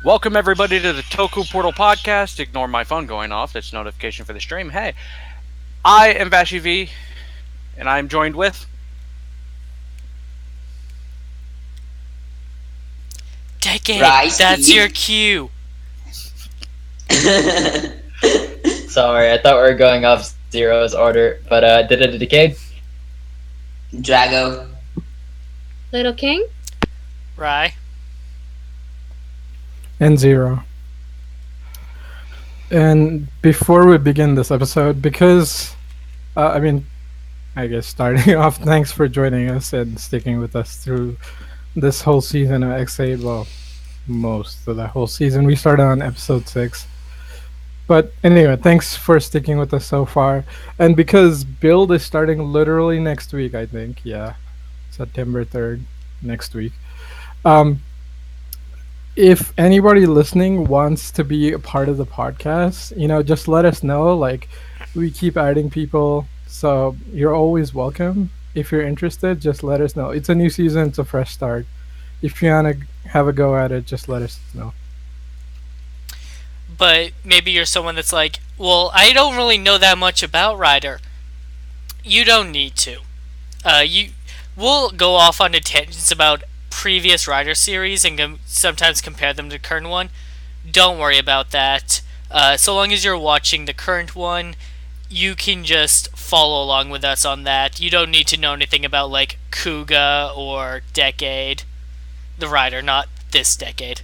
Welcome everybody to the Toku Portal Podcast. Ignore my phone going off. That's notification for the stream. Hey, I am Vashi V, and I'm joined with... Decade, Rice that's Tea. your cue. Sorry, I thought we were going off Zero's order, but did it decade? Drago. Little King? Rye. And Zero. And before we begin this episode, because, I guess starting off, thanks for joining us and sticking with us through this whole season of Ex-Aid. Well, most of the whole season. We started on episode 6. But anyway, thanks for sticking with us so far. And because Build is starting literally next week, I think. Yeah, September 3rd, next week. If anybody listening wants to be a part of the podcast, just let us know. Like, we keep adding people, so you're always welcome. If you're interested, just let us know. It's a new season, it's a fresh start. If you want to have a go at it, just let us know. But maybe you're someone that's like, well, I don't really know that much about Rider. You don't need to. We'll go off on tangents about previous Rider series and sometimes compare them to the current one. Don't worry about that. So long as you're watching the current one, you can just follow along with us on that. You don't need to know anything about like Kuga or Decade. The Rider, not this decade.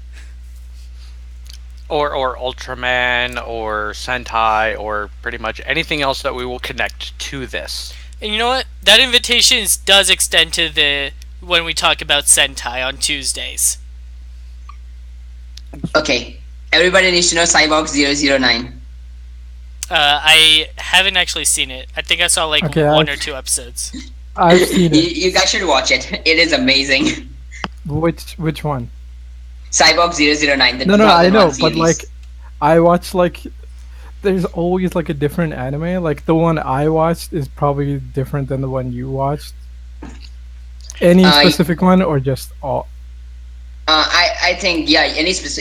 Or Ultraman, or Sentai, or pretty much anything else that we will connect to this. And you know what? That invitation does extend to when we talk about Sentai on Tuesdays. Okay, everybody needs to know Cyborg 009. I haven't actually seen it. I think I saw like one or two episodes. I've seen it. You guys should watch it. It is amazing. Which one? Cyborg 009. The No, I 2001 know, but series. like, I watch like, there's always like a different anime. Like the one I watched is probably different than the one you watched. Any specific one or just all? I think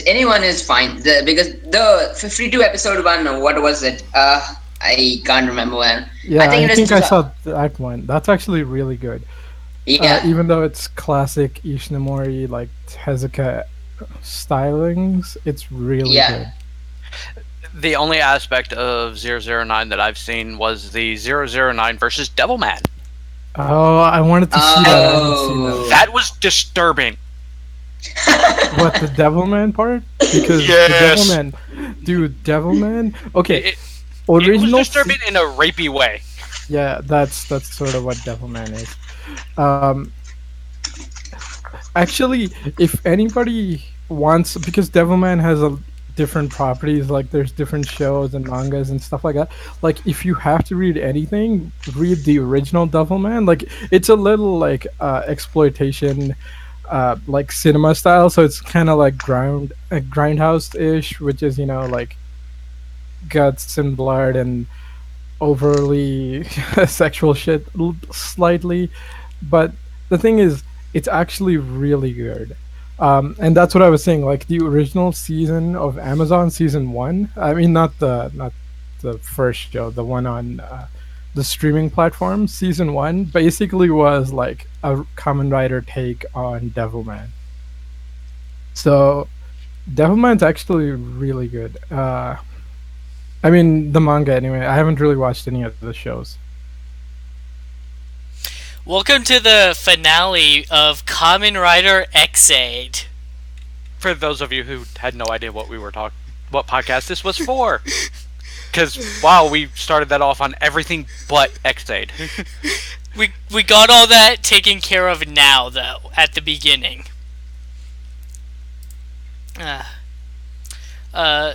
anyone is fine. Because the 52 episode one, what was it? I can't remember when. Yeah, I think I saw that one. That's actually really good. Yeah. Even though it's classic Ishinomori like Tezuka stylings, it's really good. The only aspect of 009 that I've seen was the 009 versus Devilman. Oh, I wanted to see that. I haven't seen that. That was disturbing. What, the Devilman part? Because Yes. the Devilman, dude, Devilman. Okay, It was original. disturbing in a rapey way. Yeah, that's sort of what Devilman is. Actually, if anybody wants, because Devilman has a different properties, like there's different shows and mangas and stuff like that. Like, if you have to read anything, read the original Devilman. Like, it's a little like exploitation, like cinema style. So it's kind of like grindhouse-ish, which is like guts and blood and overly sexual shit slightly. But the thing is, it's actually really good. And that's what I was saying. Like the original season of Amazon, season 1. I mean, not the first show, the one on the streaming platform. Season 1 basically was like a Kamen Rider take on Devilman. So Devilman's actually really good. I mean, the manga anyway. I haven't really watched any of the shows. Welcome to the finale of Kamen Rider Ex-Aid. For those of you who had no idea what what podcast this was for. Because, wow, we started that off on everything but Ex-Aid. We got all that taken care of now, though, at the beginning.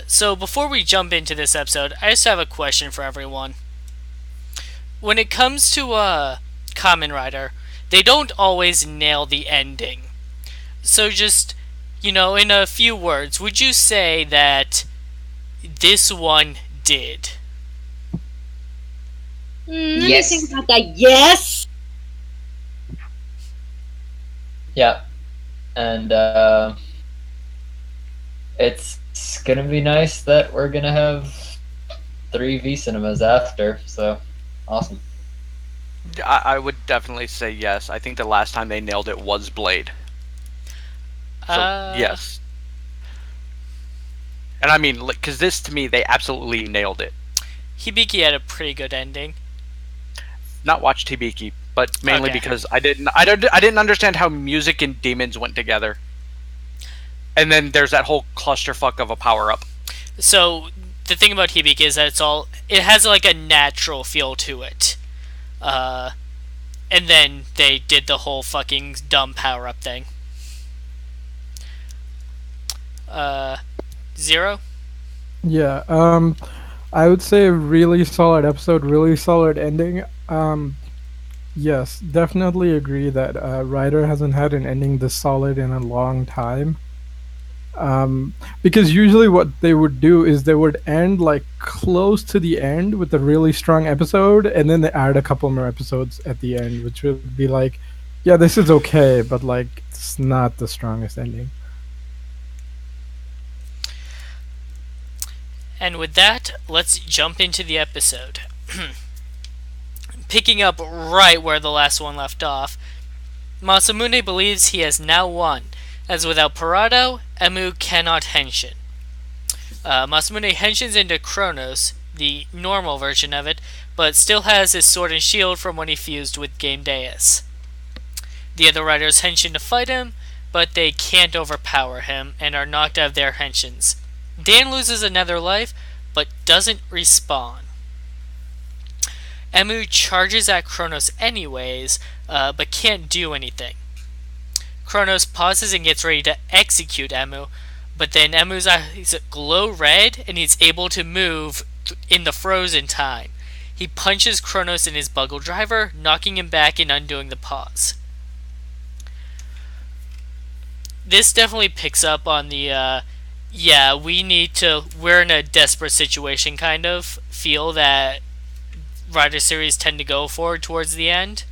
So before we jump into this episode, I just have a question for everyone. When it comes to Kamen Rider, they don't always nail the ending. So just, in a few words, would you say that this one did? Let me Yes. think about that. Yes! Yeah. And it's gonna be nice that we're gonna have 3V cinemas after. So awesome. I would definitely say yes. I think the last time they nailed it was Blade. So yes, and I mean, because this to me, they absolutely nailed it. Hibiki had a pretty good ending. Not watch Tibiki, but mainly Okay. because I didn't understand how music and demons went together. And then there's that whole clusterfuck of a power up. So the thing about Hibiki is that it has like a natural feel to it. And then they did the whole fucking dumb power up thing. Zero? Yeah, I would say a really solid episode, really solid ending. Yes, definitely agree that Ryder hasn't had an ending this solid in a long time. Because usually what they would do is they would end like close to the end with a really strong episode, and then they add a couple more episodes at the end, which would be like, yeah, this is okay, but like it's not the strongest ending. And with that, let's jump into the episode. Picking up right where the last one left off, Masamune believes he has now won, as without Parado, Emu cannot henshin. Masamune henshins into Kronos, the normal version of it, but still has his sword and shield from when he fused with Game Deus. The other riders henshin to fight him, but they can't overpower him and are knocked out of their henshins. Dan loses another life, but doesn't respawn. Emu charges at Kronos anyways, but can't do anything. Kronos pauses and gets ready to execute Emu, but then Emu's eyes glow red and he's able to move in the frozen time. He punches Kronos in his buggle driver, knocking him back and undoing the pause. This definitely picks up on the we're in a desperate situation kind of feel that Rider series tend to go for towards the end.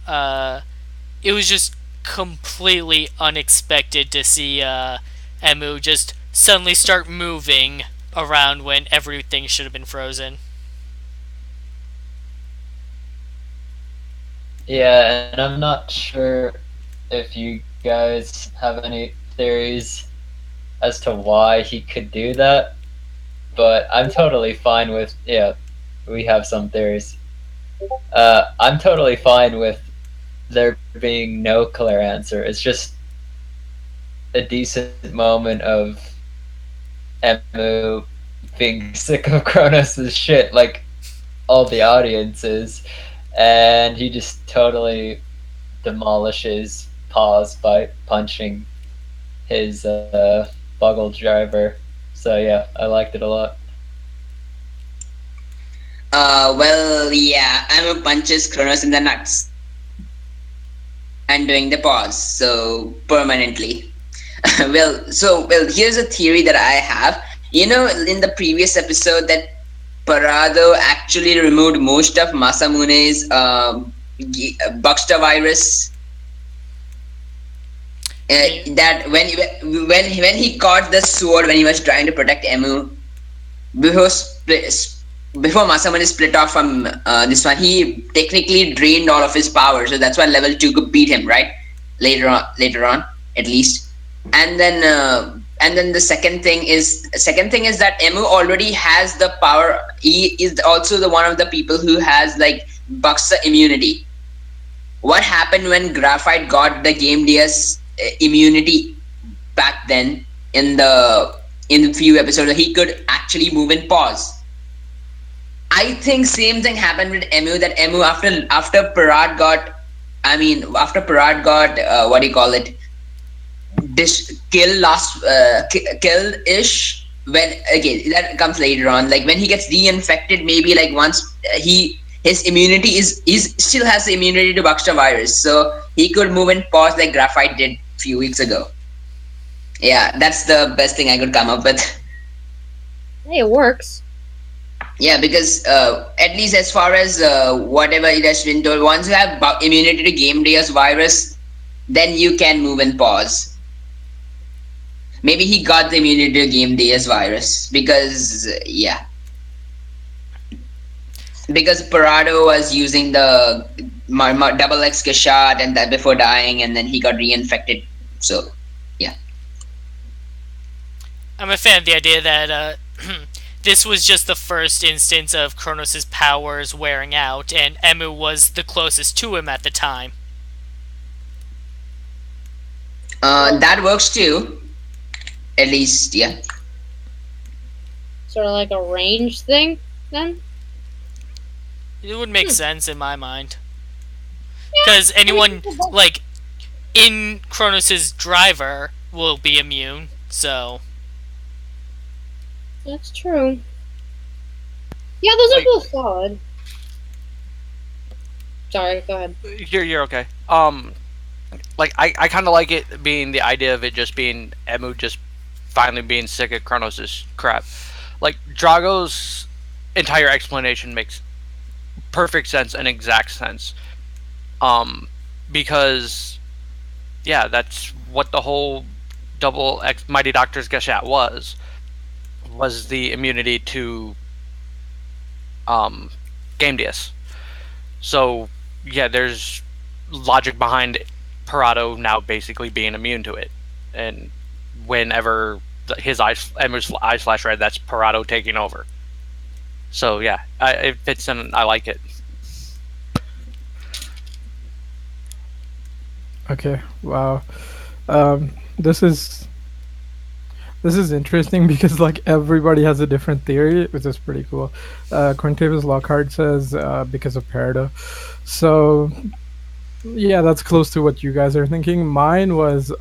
It was just completely unexpected to see Emu just suddenly start moving around when everything should have been frozen. Yeah, and I'm not sure if you guys have any theories as to why he could do that, but I'm totally fine with, yeah, we have some theories. I'm totally fine with there being no clear answer. It's just a decent moment of Emu being sick of Kronos' shit, like all the audience is, and he just totally demolishes Pause by punching his buggle driver. So yeah, I liked it a lot. Well, yeah, Emu punches Kronos in the nuts and doing the pause, so permanently. well, here's a theory that I have. You know, in the previous episode, that Parado actually removed most of Masamune's Buckster virus. That when he caught the sword when he was trying to protect Emu, before before Masamune split off from this one, he technically drained all of his power. So that's why level 2 could beat him, right? Later on, at least. And then the second thing is that Emu already has the power. He is also the one of the people who has like Buxa immunity. What happened when Graphite got the Game DS immunity back then in the few episodes? He could actually move and pause. I think same thing happened with Emu. That Emu after Parad got, what do you call it? Kill ish. When again that comes later on. Like when he gets reinfected, maybe like once his immunity still has the immunity to Buckster virus, so he could move and pause like Graphite did a few weeks ago. Yeah, that's the best thing I could come up with. Hey, it works. Yeah, because at least as far as whatever it has been told, once you have immunity to Game Deus virus, then you can move and pause. Maybe he got the immunity to Game Day's virus because because Parado was using the double X shot and that before dying, and then he got reinfected. So yeah. I'm a fan of the idea that this was just the first instance of Kronos' powers wearing out, and Emu was the closest to him at the time. That works too. At least, yeah. Sort of like a range thing, then? It would make sense in my mind. Because anyone, like, in Kronos' driver will be immune, so... That's true. Yeah, those are both solid. Sorry, go ahead. You're okay. Like I kind of like it being the idea of it just being Emu just finally being sick of Kronos' crap. Like Drago's entire explanation makes perfect sense and exact sense. Because yeah, that's what the whole double X Mighty Doctor's Geshat was the immunity to Game DS. So yeah, there's logic behind Parado now basically being immune to it, and whenever Emu's eyes flash red, that's Parado taking over. So yeah, it fits in. I like it. Okay, wow. This is interesting because like everybody has a different theory, which is pretty cool. Quintavis Lockhart says because of Parado. So yeah, that's close to what you guys are thinking. Mine was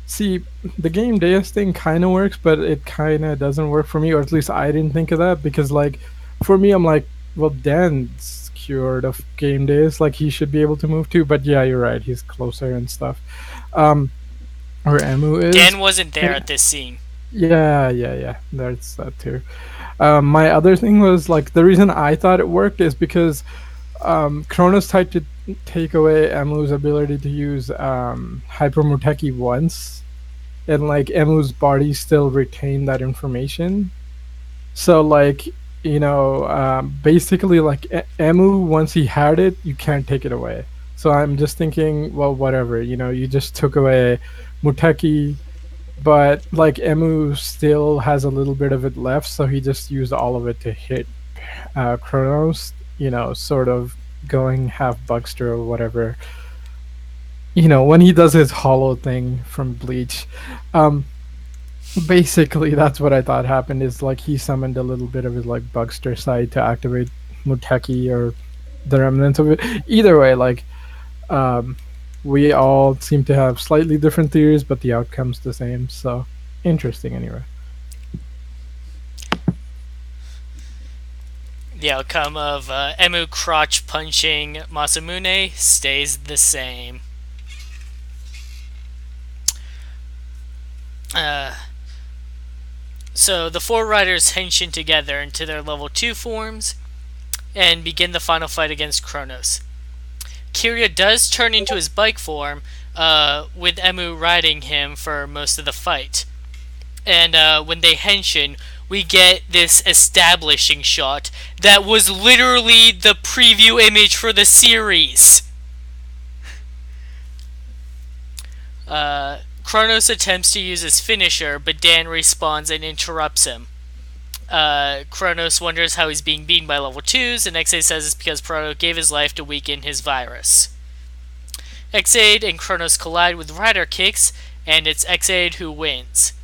see, the Game Deus thing kind of works, but it kind of doesn't work for me, or at least I didn't think of that because like for me, I'm like, well, Dan's cured of Game Deus, like he should be able to move too. But yeah, you're right, he's closer and stuff. Or Emu is. Dan wasn't there at this scene. Yeah, there's that too. My other thing was like the reason I thought it worked is because Kronos tried to take away Emu's ability to use Hyper Muteki once, and like Emu's body still retained that information. So like basically like Emu, once he had it, you can't take it away. So I'm just thinking, well, whatever, you just took away Muteki, but like Emu still has a little bit of it left, so he just used all of it to hit Kronos, sort of going half Buckster or whatever. When he does his hollow thing from Bleach. Basically, that's what I thought happened, is like he summoned a little bit of his like Buckster side to activate Muteki or the remnants of it. Either way, like we all seem to have slightly different theories, but the outcome's the same. So interesting, anyway. The outcome of Emu crotch punching Masamune stays the same. So the four riders henshin together into their level 2 forms and begin the final fight against Kronos. Kiryu does turn into his bike form, with Emu riding him for most of the fight. And when they henshin, we get this establishing shot that was literally the preview image for the series. Kronos attempts to use his finisher, but Dan respawns and interrupts him. Kronos wonders how he's being beaten by level 2s, and Ex-Aid says it's because Parado gave his life to weaken his virus. Ex-Aid and Kronos collide with rider kicks, and it's Ex-Aid who wins.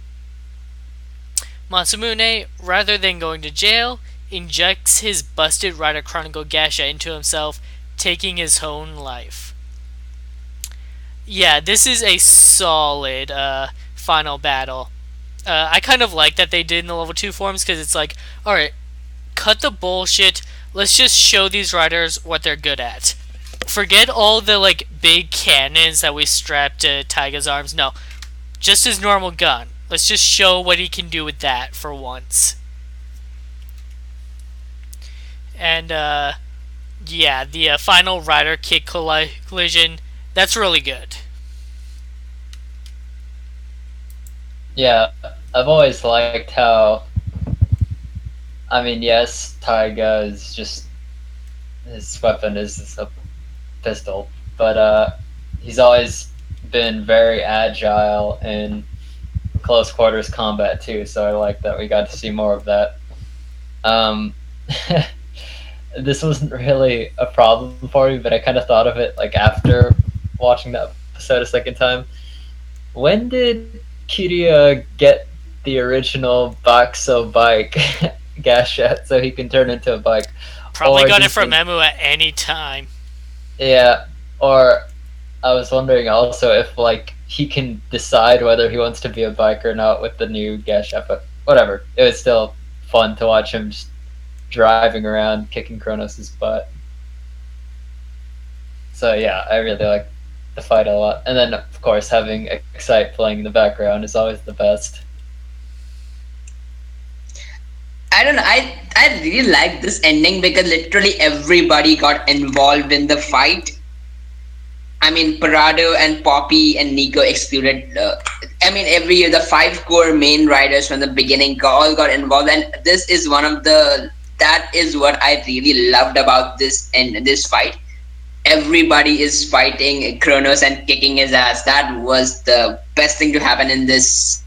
Masamune, rather than going to jail, injects his busted Rider Chronicle Gasha into himself, taking his own life. Yeah, this is a solid final battle. I kind of like that they did in the level 2 forms, because it's like, alright, cut the bullshit, let's just show these riders what they're good at. Forget all the like big cannons that we strapped to Taiga's arms. No, just his normal gun. Let's just show what he can do with that for once. And yeah, the final rider kick collision, that's really good. Yeah, I've always liked how. I mean, yes, Taiga is just his weapon is a pistol, but he's always been very agile in close quarters combat too. So I like that we got to see more of that. Um, this wasn't really a problem for me, but I kind of thought of it like after watching that episode a second time. When did Kiryu get the original Baxo bike gashet so he can turn into a bike? Probably Or got do it you from think, Emu at any time. yeah, or I was wondering also if like he can decide whether he wants to be a bike or not with the new gashet, but whatever. It was still fun to watch him just driving around kicking Kronos' butt. So yeah, I really like the fight a lot. And then of course having Excite playing in the background is always the best. I don't know. I really like this ending because literally everybody got involved in the fight. I mean, Parado and Poppy and Nico excluded. I mean, every year the five core main riders from the beginning all got involved, and this is one of the. That is what I really loved about this and this fight. Everybody is fighting Kronos and kicking his ass. That was the best thing to happen in this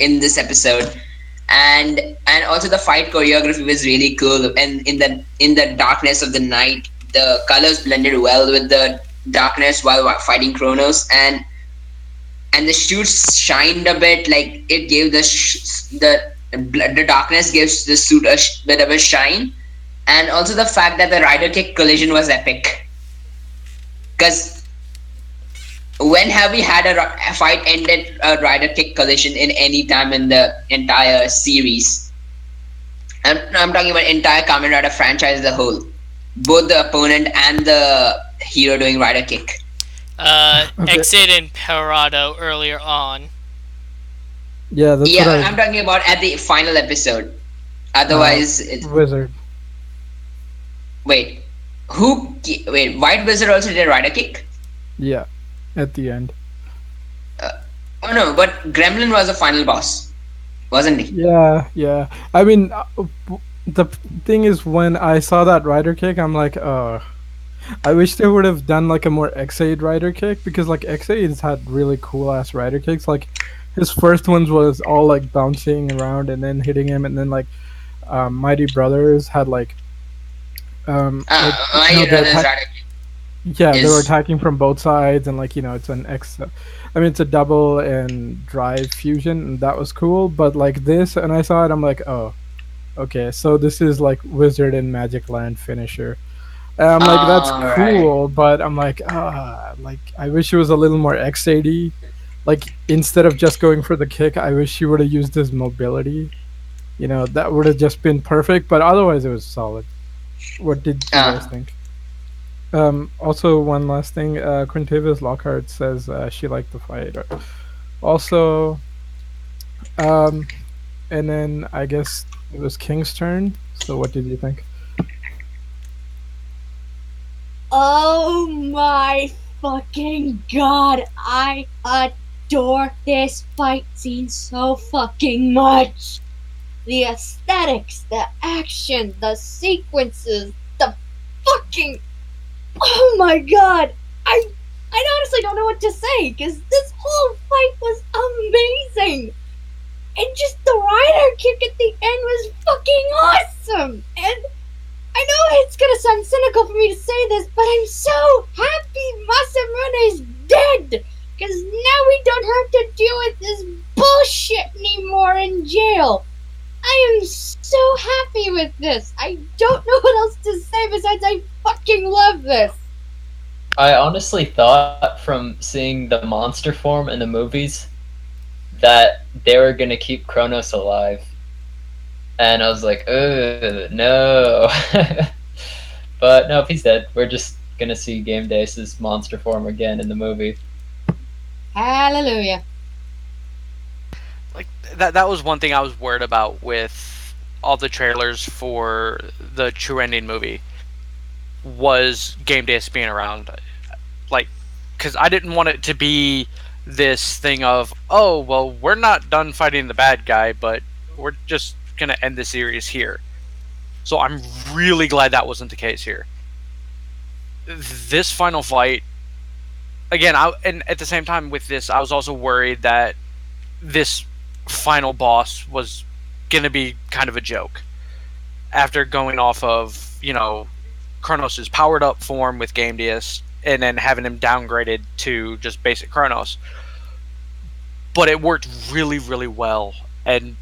in this episode. And also the fight choreography was really cool, and in the darkness of the night the colors blended well with the darkness while fighting Kronos, and the shoots shined a bit, like it gave the darkness gives the suit a bit of a shine. And also the fact that the rider kick collision was epic, because when have we had a fight ended a rider kick collision in any time in the entire series? I'm talking about entire Kamen Rider franchise as a whole. Both the opponent and the hero doing rider kick. Okay. Ex-Aid and Parado earlier on. Yeah, that's Yeah, what I'm talking about at the final episode. I. Otherwise, Wizard. wait, wait, White Wizard also did a rider kick? Yeah, at the end. Oh no, but Gremlin was the final boss, wasn't he? Yeah, yeah. I mean, the thing is, when I saw that rider kick, I'm like, I wish they would have done like a more Ex-Aid rider kick, because like Ex-Aid has had really cool ass rider kicks. Like his first ones was all like bouncing around and then hitting him, and then like Mighty Brothers had like My the brother's attack. rider kick Yeah, they were is attacking from both sides, and like it's an X. I mean, it's a double and drive fusion, and that was cool. But like this, and I saw it, I'm like, oh, okay, so this is like Wizard and Magic Land finisher. And I'm like, that's right. cool, but I'm like, like I wish it was a little more X80. Like instead of just going for the kick, I wish he would have used his mobility. That would have just been perfect. But otherwise, it was solid. What did you guys Uh, think? Also, one last thing. Quintavis Lockhart says she liked the fight. Also, um, and then I guess it was King's turn. So, what did you think? Oh my fucking god, I adore this fight scene so fucking much. The aesthetics, the action, the sequences, the fucking. Oh my god! I honestly don't know what to say, because this whole fight was amazing! And just the rider kick at the end was fucking awesome! And I know it's gonna sound cynical for me to say this, but I'm so happy Masamune is dead! Because now we don't have to deal with this bullshit anymore in jail! I am so happy with this! I don't know what else to say besides I fucking love this! I honestly thought from seeing the monster form in the movies that they were gonna keep Kronos alive. And I was like, ugh, no. But no, if he's dead, we're just gonna see Game Dace's monster form again in the movie. Hallelujah. Like that was one thing I was worried about with all the trailers for the True Ending movie, was Game Days being around. Like, because I didn't want it to be this thing of, oh, well, we're not done fighting the bad guy, but we're just going to end the series here. So I'm really glad that wasn't the case here. This final fight, again, and at the same time with this, I was also worried that this final boss was going to be kind of a joke. After going off of, Kronos' powered up form with Game Diaz, and then having him downgraded to just basic Kronos. But it worked really, really well, and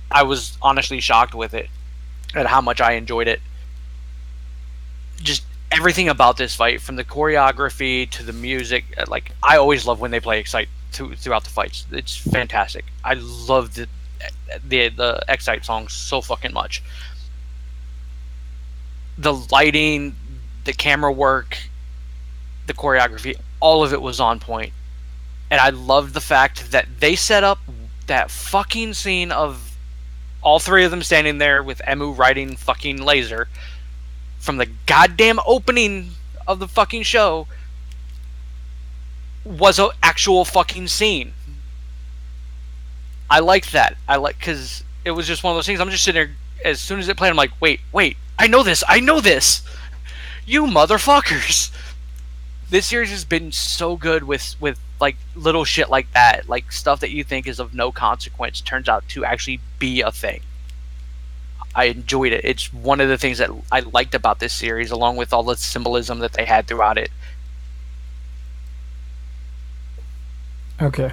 I was honestly shocked with it at how much I enjoyed it. Just everything about this fight, from the choreography to the music, like, I always love when they play Excite throughout the fights. It's fantastic. I love the Excite song so fucking much. The lighting, the camera work, the choreography, all of it was on point. And I loved the fact that they set up that fucking scene of all three of them standing there with Emu riding fucking laser from the goddamn opening of the fucking show was an actual fucking scene. I liked that. Because it was just one of those things. I'm just sitting there, as soon as it played, I'm like, wait, I know this, you motherfuckers. This series has been so good with like little shit like that, like stuff that you think is of no consequence turns out to actually be a thing. I enjoyed it. It's one of the things that I liked about this series, along with all the symbolism that they had throughout it. Okay.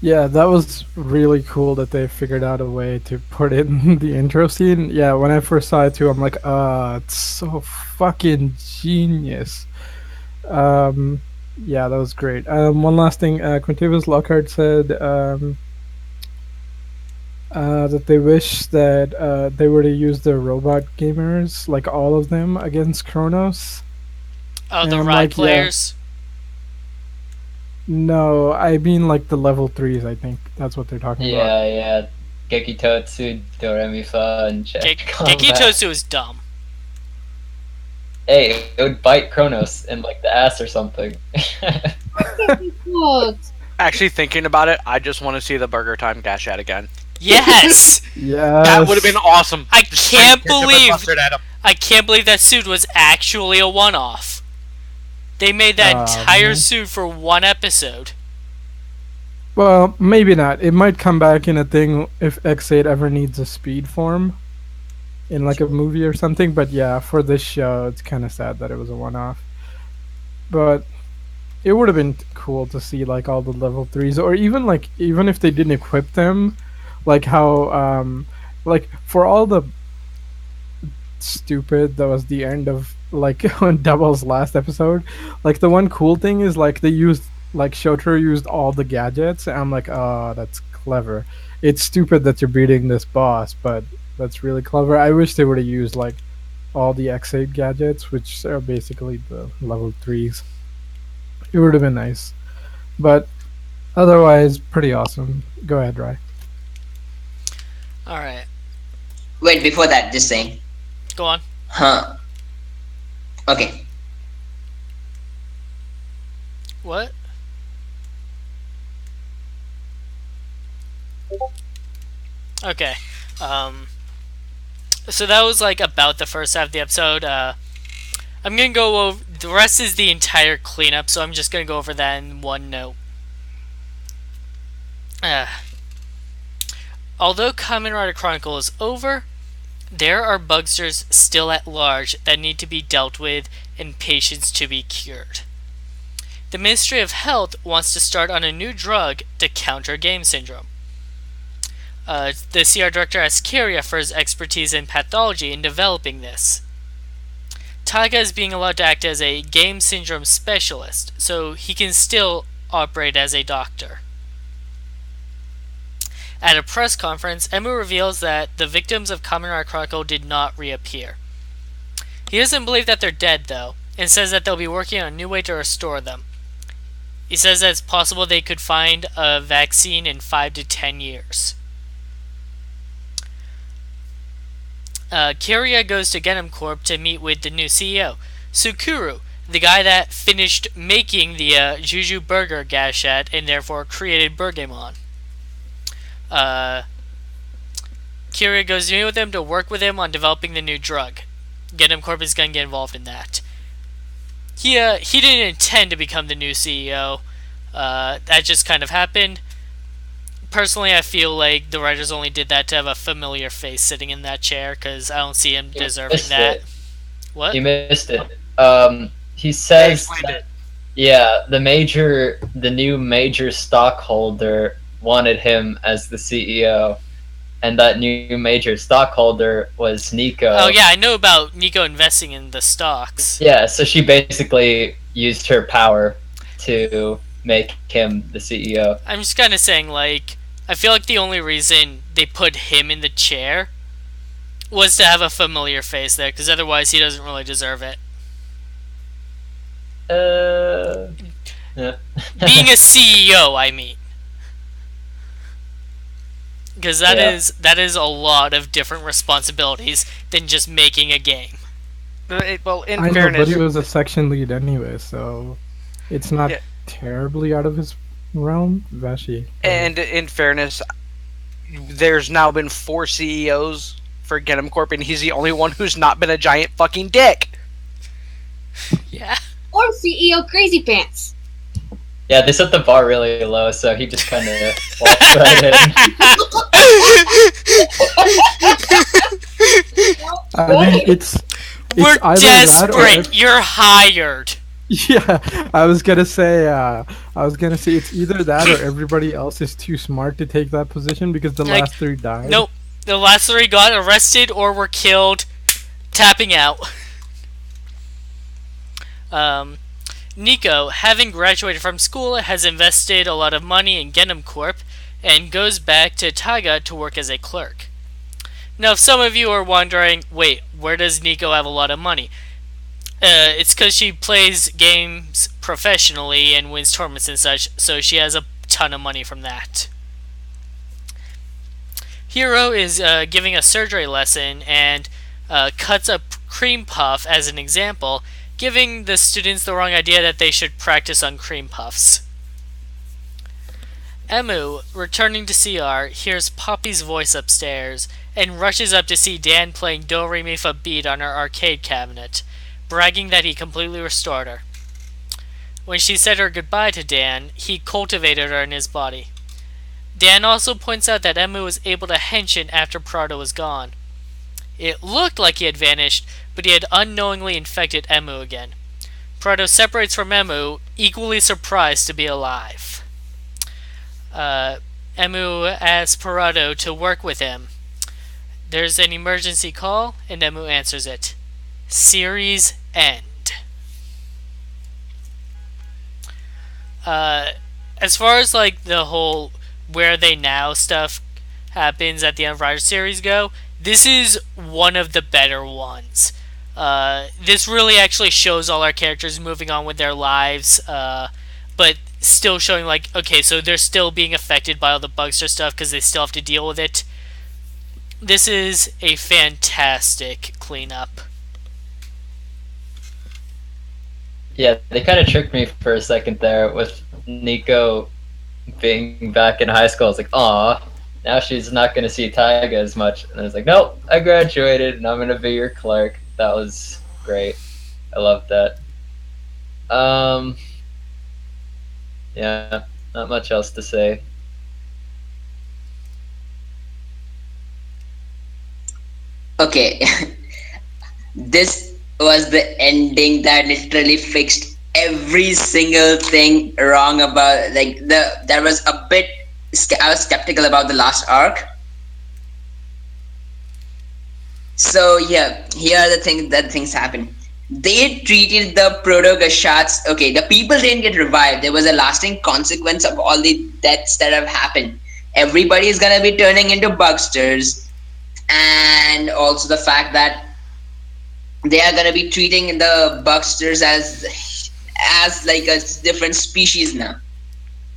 Yeah, that was really cool that they figured out a way to put it in the intro scene. Yeah, when I first saw it too, I'm like, it's so fucking genius. Yeah, that was great. One last thing, Quintavious Lockhart said that they wish that they were to use the robot gamers, like all of them, against Kronos. Oh, And the I'm ride like, yeah. players? No, I mean like the level 3s, I think. That's what they're talking about. Yeah. Gekitotsu, Doremifa, and Check Combat. Gekitotsu is dumb. Hey, it would bite Kronos in like the ass or something. What? Actually, thinking about it, I just want to see the Burger Time Dash at again. Yes! Yeah. That would have been awesome. I Just can't ketchup and believe mustard at 'em. I can't believe that suit was actually a one-off. They made that entire man. suit for one episode. Well, maybe not. It might come back in a thing if Ex-Aid ever needs a speed form in like a movie or something. But yeah, for this show, it's kind of sad that it was a one-off. But it would have been cool to see like all the level 3s, or even if they didn't equip them, like how like for all the stupid that was the end of like on Double's last episode, like the one cool thing is like they used like Shotaro used all the gadgets, and I'm like, oh, that's clever. It's stupid that you're beating this boss, but that's really clever. I wish they would have used like all the Ex-Aid gadgets, which are basically the level 3s. It would have been nice, but otherwise pretty awesome. Go ahead, Rai. Alright, Wait, before that, just saying. go on. Huh. Okay. What? Okay. So that was like about the first half of the episode. I'm gonna go over the rest is the entire cleanup, so I'm just gonna go over that in one note. Although Kamen Rider Chronicle is over, there are bugsters still at large that need to be dealt with and patients to be cured. The Ministry of Health wants to start on a new drug to counter game syndrome. The CR director asks Kiria for his expertise in pathology in developing this. Taga is being allowed to act as a game syndrome specialist, so he can still operate as a doctor. At a press conference, Emu reveals that the victims of Kamen Rider Chronicle did not reappear. He doesn't believe that they're dead, though, and says that they'll be working on a new way to restore them. He says that it's possible they could find a vaccine in 5 to 10 years. Kiria goes to Genom Corp to meet with the new CEO, Sukuru, the guy that finished making the Juju Burger Gashat and therefore created Burgamon. Kira goes to meet with him to work with him on developing the new drug. Gundam Corp is going to get involved in that. He didn't intend to become the new CEO. That just kind of happened. Personally, I feel like the writers only did that to have a familiar face sitting in that chair, because I don't see him deserving that. It. What? You missed it. He says that, yeah, the new major stockholder wanted him as the CEO, and that new major stockholder was Nico. Oh yeah, I know about Nico investing in the stocks. Yeah, so she basically used her power to make him the CEO. I'm just kind of saying, like, I feel like the only reason they put him in the chair was to have a familiar face there, because otherwise he doesn't really deserve it. Yeah. Being a CEO, I mean. Because that is a lot of different responsibilities than just making a game. Well, in I know, fairness, but he was a section lead anyway, so it's not Yeah. terribly out of his realm. Vashi. and in fairness, there's now been 4 CEOs for Gundam Corp, and he's the only one who's not been a giant fucking dick. Yeah. Or CEO Crazy Pants. Yeah, they set the bar really low, so he just kind of walks right in. I mean, it's We're either that or desperate. You're hired. yeah. I was gonna say it's either that or everybody else is too smart to take that position because the Like, last 3 died. Nope. The last 3 got arrested or were killed, tapping out. Nico, having graduated from school, has invested a lot of money in Gundam Corp and goes back to Taiga to work as a clerk. Now, if some of you are wondering, wait, where does Nico have a lot of money? It's because she plays games professionally and wins tournaments and such, so she has a ton of money from that. Hiro is giving a surgery lesson and cuts a cream puff as an example, giving the students the wrong idea that they should practice on cream puffs. Emu, returning to CR, hears Poppy's voice upstairs and rushes up to see Dan playing Do Re Mi Fa Beat on her arcade cabinet, bragging that he completely restored her. When she said her goodbye to Dan, he cultivated her in his body. Dan also points out that Emu was able to henshin after Prado was gone. It looked like he had vanished, but he had unknowingly infected Emu again. Prado separates from Emu, equally surprised to be alive. Emu asks Prado to work with him. There's an emergency call, and Emu answers it. Series end. As far as like the whole where they now stuff happens at the end of Rider series go, this is one of the better ones. This really actually shows all our characters moving on with their lives, but still showing like, okay, so they're still being affected by all the Bugster stuff because they still have to deal with it. This is a fantastic cleanup. Yeah, they kind of tricked me for a second there with Nico being back in high school. I was like, aw, now she's not going to see Taiga as much. And I was like, nope, I graduated and I'm going to be your clerk. That was great. I loved that. Yeah, not much else to say. Okay. This was the ending that literally fixed every single thing wrong about there was a bit I was skeptical about the last arc. So yeah, here are the things happen. They treated the proto-gashats. Okay, the people didn't get revived. There was a lasting consequence of all the deaths that have happened. Everybody is gonna be turning into bugsters, and also the fact that they are gonna be treating the bugsters as like a different species now,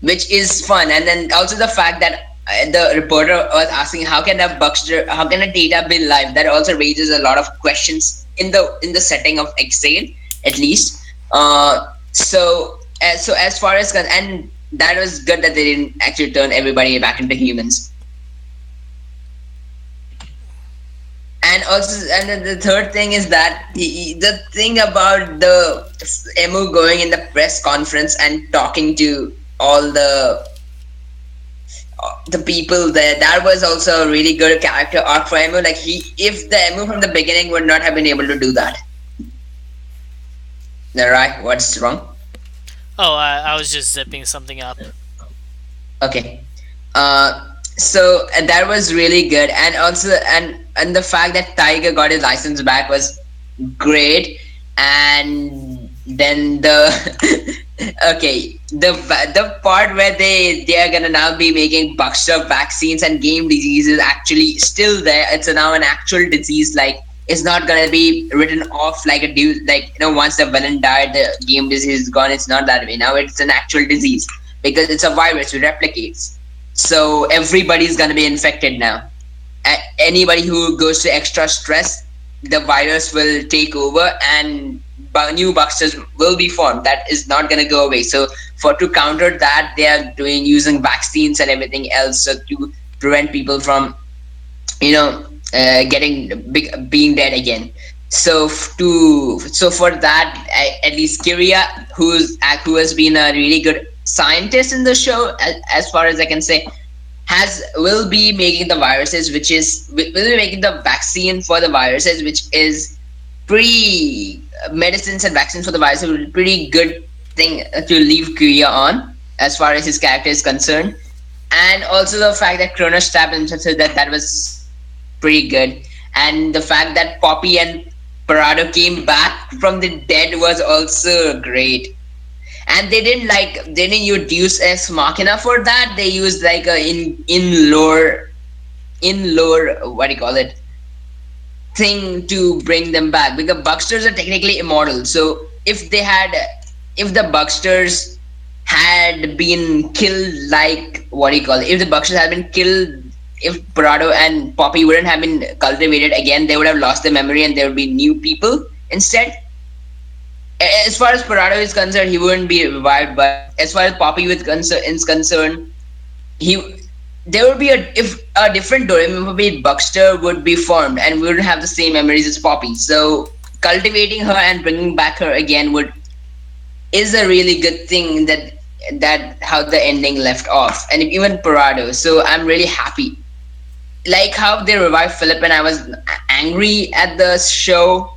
which is fun. And then also the fact that the reporter was asking how can a data be live. That also raises a lot of questions in the setting of Ex-Aid, at least. So as far as and that was good that they didn't actually turn everybody back into humans. And also, and then the third thing is that the thing about the Emu going in the press conference and talking to all the people there, that was also a really good character arc for Emu. Like if the Emu from the beginning would not have been able to do that. Right? What's wrong? Oh, I was just zipping something up. Okay. So that was really good, and also and the fact that Tiger got his license back was great, and then the okay, the part where they are gonna now be making Buckstuff vaccines and game disease is actually still there. It's now an actual disease. Like it's not gonna be written off like a dude. Like once the villain died, the game disease is gone. It's not that way. Now it's an actual disease because it's a virus. It replicates. So everybody's gonna be infected now. Anybody who goes to extra stress, the virus will take over and new Bucksters will be formed. That is not going to go away. So to counter that, they are using vaccines and everything else so to prevent people from being dead again. So for that, at least Kiria, who has been a really good scientist in the show, as far as I can say, will be making the viruses, will be making the vaccine for the viruses, which is pretty medicines and vaccines for the viruses, will be pretty good thing to leave Kiria on as far as his character is concerned. And also the fact that Kronos stabbed himself, so that was pretty good. And the fact that Poppy and Parado came back from the dead was also great. And they didn't use Deus Ex Machina for that. They used like a in lore what do you call it thing to bring them back, because Bucksters are technically immortal. So if the Bucksters had been killed, like what do you call it? If the Bucksters had been killed, if Parado and Poppy wouldn't have been cultivated again, they would have lost their memory and there would be new people instead. As far as Parado is concerned, he wouldn't be revived. But as far as Poppy is concerned, there would be if a different Doremi Buckster would be formed, and we wouldn't have the same memories as Poppy. So cultivating her and bringing back her again is a really good thing. That how the ending left off, and even Parado. So I'm really happy. Like how they revived Philip, and I was angry at the show.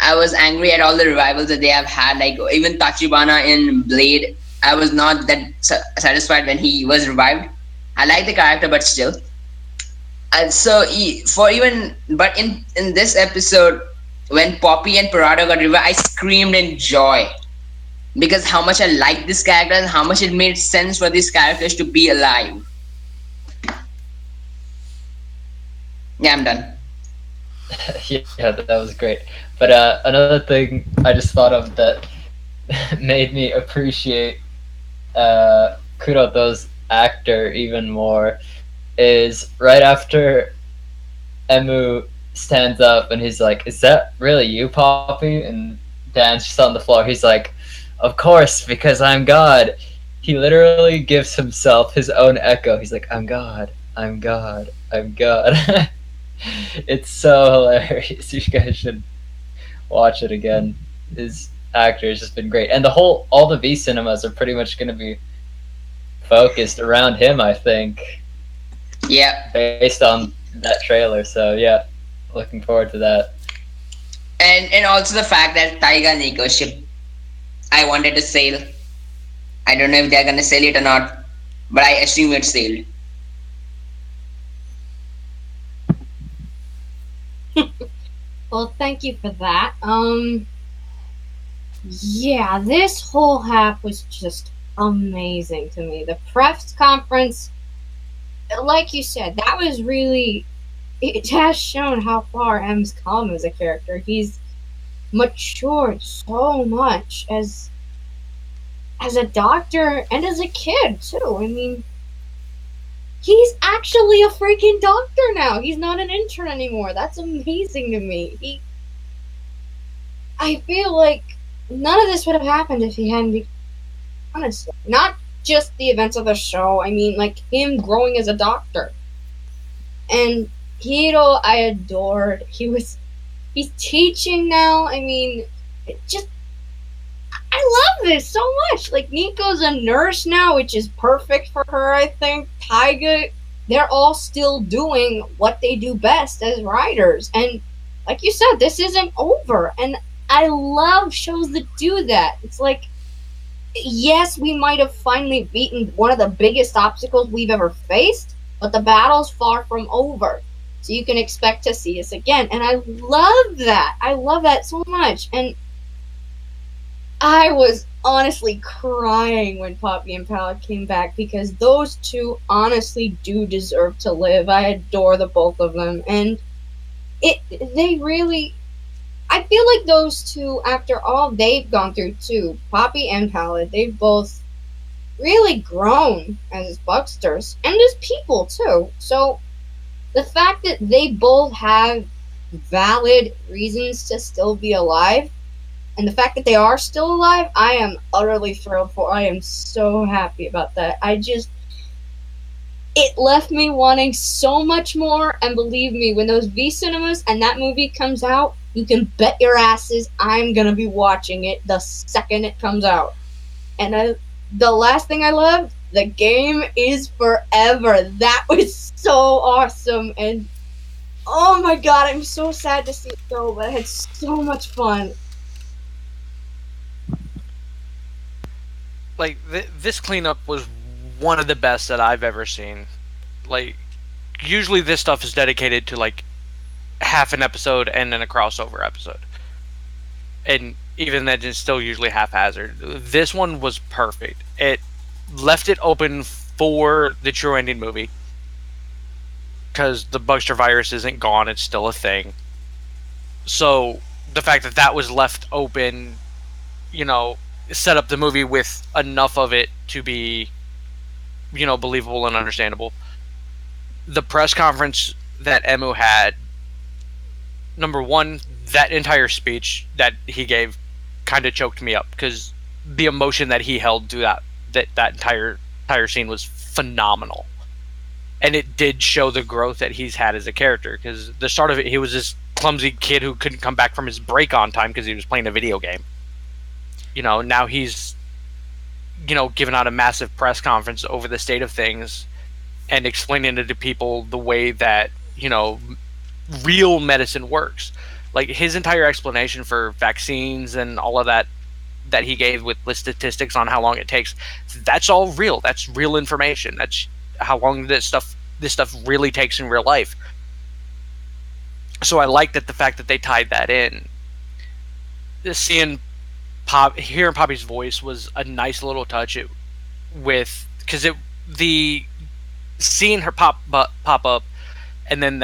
I was angry at all the revivals that they have had. Like even Tachibana in Blade, I was not that satisfied when he was revived. I like the character, but still. And so but in this episode, when Poppy and Parado got revived, I screamed in joy because how much I liked this character and how much it made sense for these characters to be alive. Yeah, I'm done. Yeah, that was great. But another thing I just thought of that made me appreciate Kuroto's actor even more is right after Emu stands up and he's like, "Is that really you, Poppy?" And Dan's just on the floor. He's like, "Of course, because I'm God." He literally gives himself his own echo. He's like, "I'm God. I'm God. I'm God." It's so hilarious. You guys should watch it again. His actor has just been great, and all the V cinemas are pretty much going to be focused around him, I think. Yeah. Based on that trailer, so yeah, looking forward to that. And also the fact that Taiga Nico ship, I wanted to sail. I don't know if they're gonna sail it or not, but I assume it's sailed. Well, thank you for that. Yeah, this whole half was just amazing to me. The press conference, like you said, that was really. It has shown how far M's come as a character. He's matured so much as a doctor and as a kid too. I mean, he's actually a freaking doctor now. He's not an intern anymore. That's amazing to me. I feel like none of this would have happened if he hadn't been, honestly. Not just the events of the show, I mean, like, him growing as a doctor. And Hiro, I adored. He's teaching now. I mean, it just, I love this so much. Like, Nico's a nurse now, which is perfect for her, I think. Taiga, they're all still doing what they do best as writers. And like you said, this isn't over. And I love shows that do that. It's like, yes, we might have finally beaten one of the biggest obstacles we've ever faced, but the battle's far from over. So you can expect to see us again. And I love that. I love that so much. And I was honestly crying when Poppy and Pallet came back because those two honestly do deserve to live. I adore the both of them. And they really, I feel like those two, after all they've gone through too, Poppy and Pallet, they've both really grown as Bucksters and as people too. So the fact that they both have valid reasons to still be alive, and the fact that they are still alive, I am utterly thrilled for. I am so happy about that. It left me wanting so much more, and believe me, when those V Cinemas and that movie comes out, you can bet your asses I'm gonna be watching it the second it comes out. And the last thing I loved, the game is forever. That was so awesome, and oh my god, I'm so sad to see it go, but I had so much fun. Like this cleanup was one of the best that I've ever seen. Like usually this stuff is dedicated to like half an episode and then a crossover episode, and even then it's still usually haphazard. This one was perfect. It left it open for the true ending movie because the Bugster virus isn't gone; it's still a thing. So the fact that that was left open, you know, set up the movie with enough of it to be, you know, believable and understandable. The press conference that Emu had, number one, that entire speech that he gave kind of choked me up because the emotion that he held through that entire scene was phenomenal, and it did show the growth that he's had as a character. Because the start of it, he was this clumsy kid who couldn't come back from his break on time because he was playing a video game. You know, now he's, you know, giving out a massive press conference over the state of things and explaining it to people the way that, you know, real medicine works. Like his entire explanation for vaccines and all of that he gave with statistics on how long it takes, that's all real. That's real information. That's how long this stuff really takes in real life. So I like that the fact that they tied that in. Hearing Poppy's voice was a nice little touch. The seeing her pop up, and then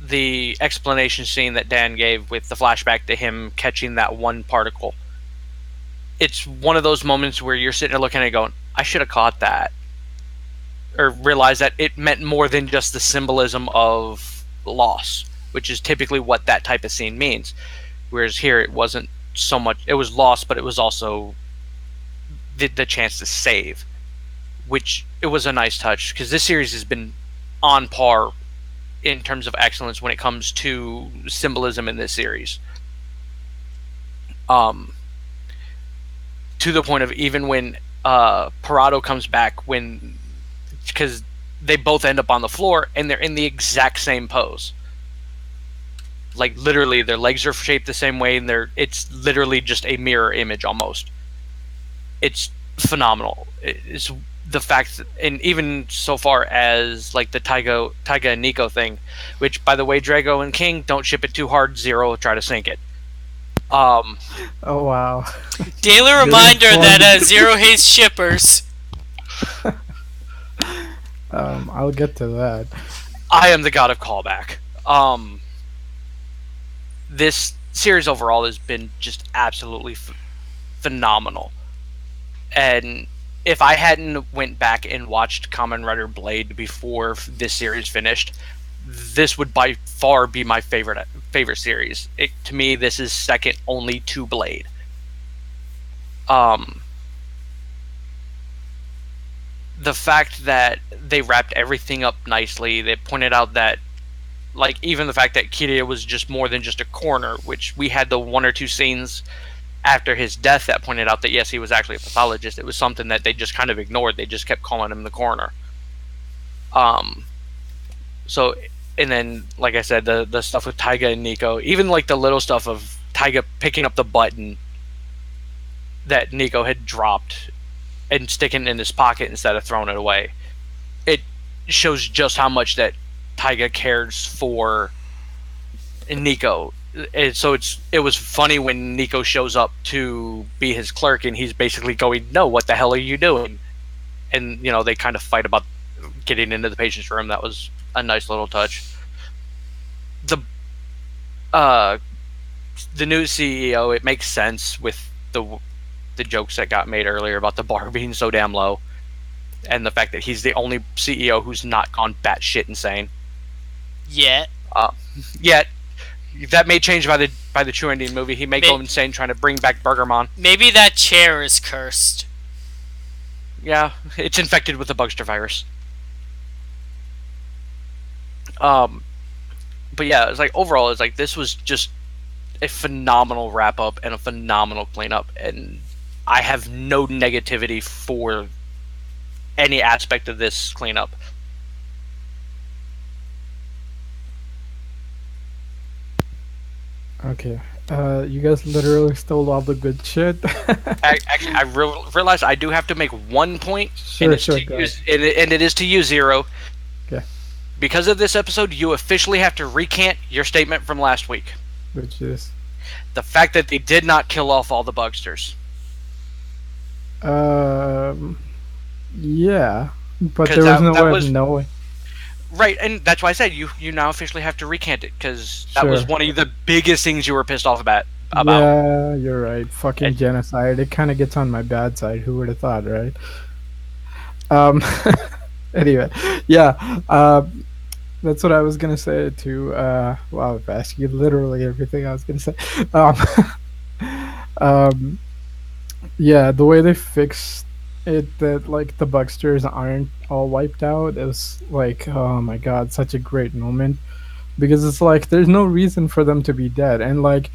the explanation scene that Dan gave with the flashback to him catching that one particle. It's one of those moments where you're sitting there looking at it going, I should have caught that. Or realized that it meant more than just the symbolism of loss, which is typically what that type of scene means. Whereas here it wasn't so much, it was loss, but it was also the chance to save, which it was a nice touch because this series has been on par in terms of excellence when it comes to symbolism in this series. To the point of even when Parado comes back, because they both end up on the floor and they're in the exact same pose. Like literally, their legs are shaped the same way, and it's literally just a mirror image almost. It's phenomenal. It's the fact that, and even so far as like the Taiga and Nico thing, which by the way, Drago and King, don't ship it too hard. Zero, try to sink it. Oh wow! Daily reminder that Zero hates shippers. I'll get to that. I am the god of callback. This series overall has been just absolutely phenomenal. And if I hadn't went back and watched Kamen Rider Blade before this series finished, this would by far be my favorite series. To me, this is second only to Blade. Um, the fact that they wrapped everything up nicely. They pointed out that, like, even the fact that Kiria was just more than just a corner, which we had the one or two scenes after his death that pointed out that yes, he was actually a pathologist. It was something that they just kind of ignored. They just kept calling him the corner. Um, so, and then, like I said, the stuff with Taiga and Nico, even like the little stuff of Taiga picking up the button that Nico had dropped and sticking it in his pocket instead of throwing it away. It shows just how much that Taiga cares for Nico. And so it was funny when Nico shows up to be his clerk and he's basically going, "No, what the hell are you doing?" And they kind of fight about getting into the patient's room. That was a nice little touch. The uh the new CEO, it makes sense with the jokes that got made earlier about the bar being so damn low, and the fact that he's the only CEO who's not gone batshit insane Yet. yet. That may change by the true ending movie. He may go insane trying to bring back Burgermon. Maybe that chair is cursed. Yeah, it's infected with the Bugster virus. But yeah, it's like overall, it's like this was just a phenomenal wrap up and a phenomenal cleanup, and I have no negativity for any aspect of this cleanup. Okay. You guys literally stole all the good shit. Actually, I realized I do have to make one point, Sure, and, sure, and it is to you, Zero. Okay. Because of this episode, you officially have to recant your statement from last week. Which is? The fact that they did not kill off all the Bugsters. Yeah. But there was no way of knowing. Right, and that's why I said you now officially have to recant it, because that Sure. was one of the biggest things you were pissed off about. Yeah, you're right. Fucking genocide. It kind of gets on my bad side. Who would have thought, right? Anyway, yeah. That's what I was gonna say too. Wow, I've asked you literally everything I was gonna say. Yeah, the way they fixed it, that like the Bugsters aren't all wiped out, is like, oh my god, such a great moment, because it's like there's no reason for them to be dead, and like,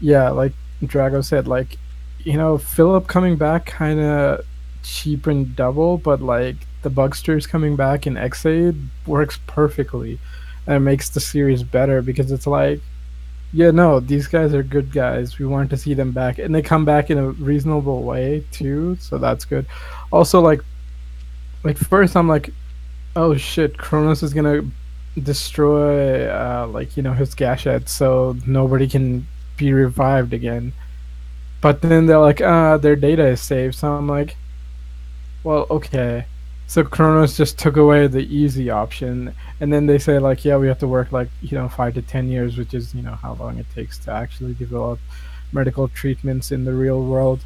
yeah, like Drago said, like, Philip coming back kind of cheapened Double, but like the Bugsters coming back in Ex-Aid works perfectly, and it makes the series better, because it's like, yeah, no, these guys are good guys. We want to see them back, and they come back in a reasonable way too, so that's good. Also, like first I'm like, oh shit, Kronos is gonna destroy his Gashette, so nobody can be revived again. But then they're like, their data is saved, so I'm like, well, okay. So Kronos just took away the easy option, and then they say like, yeah, we have to work like 5 to 10 years, which is how long it takes to actually develop medical treatments in the real world.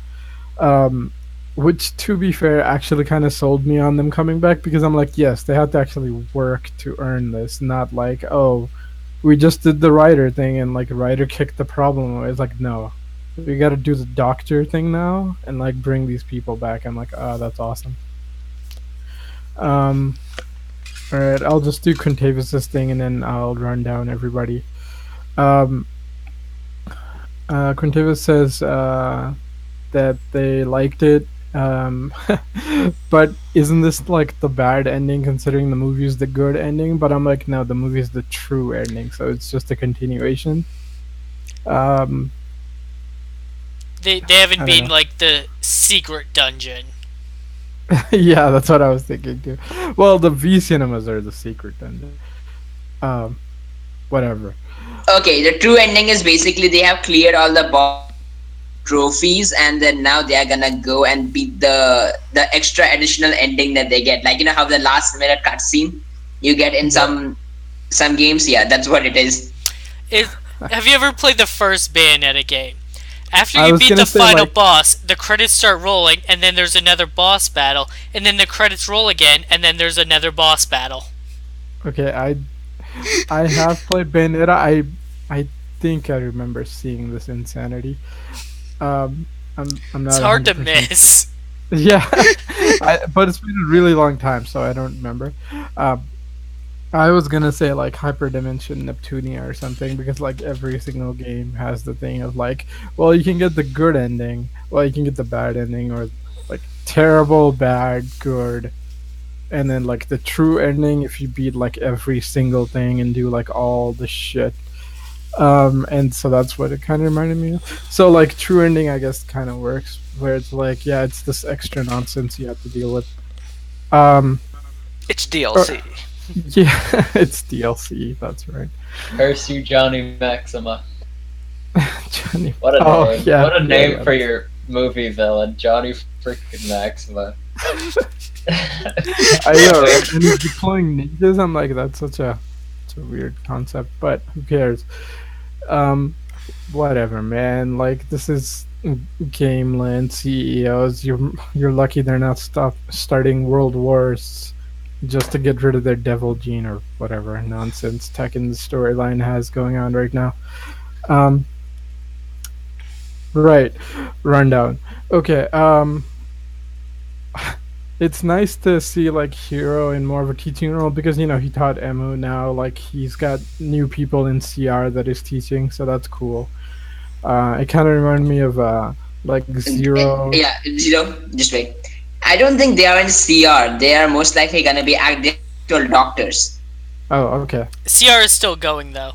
Which, to be fair, actually kind of sold me on them coming back, because I'm like, yes, they had to actually work to earn this, not like, oh, we just did the Rider thing and like Rider kicked the problem away. It's like, no, we got to do the doctor thing now and like bring these people back. I'm like, oh, that's awesome. All right, I'll just do Contavious' thing and then I'll run down everybody. Contavious says that they liked it, but isn't this like the bad ending considering the movie is the good ending? But I'm like, no, the movie is the true ending, so it's just a continuation. They haven't been like the secret dungeon. Yeah, that's what I was thinking too. Well, the V cinemas are the secret dungeon. Whatever. Okay, the true ending is basically they have cleared all the trophies, and then now they are gonna go and beat the extra additional ending that they get. Like, how the last minute cutscene you get in some games. Yeah, that's what it is. Have you ever played the first Bayonetta game? After you beat the final boss, the credits start rolling, and then there's another boss battle, and then the credits roll again, and then there's another boss battle. Okay, I have played Bayonetta. I think I remember seeing this insanity. I'm It's not hard to 100%. miss. Yeah, but it's been a really long time, so I don't remember. Um, I was gonna say like Hyperdimension Neptunia or something because like every single game has the thing of like, well, you can get the good ending, well, you can get the bad ending, or like terrible, bad, good, and then like the true ending if you beat like every single thing and do like all the shit. And so that's what it kind of reminded me of. So like true ending, I guess, kind of works where it's like, yeah, it's this extra nonsense you have to deal with. Um, It's or- DLC. yeah, it's DLC. That's right. Curse you, Johnny Maxima. Johnny. What a Oh name! yeah. What a name yeah. for your movie villain, Johnny freaking Maxima. I know, right? And he's deploying ninjas. I'm like, it's a weird concept, but who cares? Um, whatever, man. Like this is Gameland CEOs. You're lucky they're not starting world wars just to get rid of their devil gene or whatever nonsense Tekken storyline has going on right now. Um, right, rundown. Okay. It's nice to see like Hero in more of a teaching role because he taught Emu. Now like he's got new people in CR that he's teaching, so that's cool. It kind of reminded me of like Zero. Yeah, Zero, just wait. I don't think they are in CR. They are most likely gonna be actual doctors. Oh, okay. CR is still going though.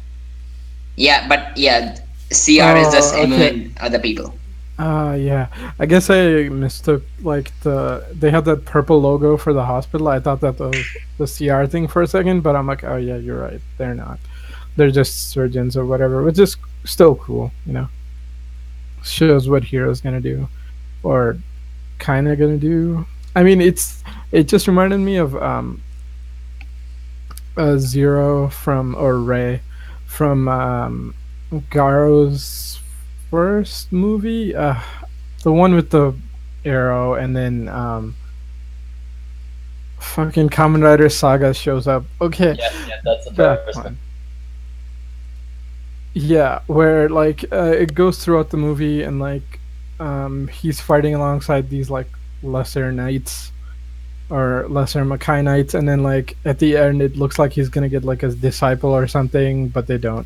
Yeah, but yeah, CR is just Oh, Emu okay. and other people. Yeah. I guess I mistook like they had that purple logo for the hospital. I thought that was the CR thing for a second, but I'm like, oh yeah, you're right. They're not. They're just surgeons or whatever, which is still cool. Shows what Hero's gonna do, or kind of gonna do. I mean, it just reminded me of Zero from or Ray from Garo's first movie, the one with the arrow, and then fucking Kamen Rider Saga shows up. Okay, yeah, that's the that first one. one. Yeah, where like it goes throughout the movie, and like he's fighting alongside these like lesser knights or lesser Makai knights, and then like at the end it looks like he's gonna get like a disciple or something, but they don't.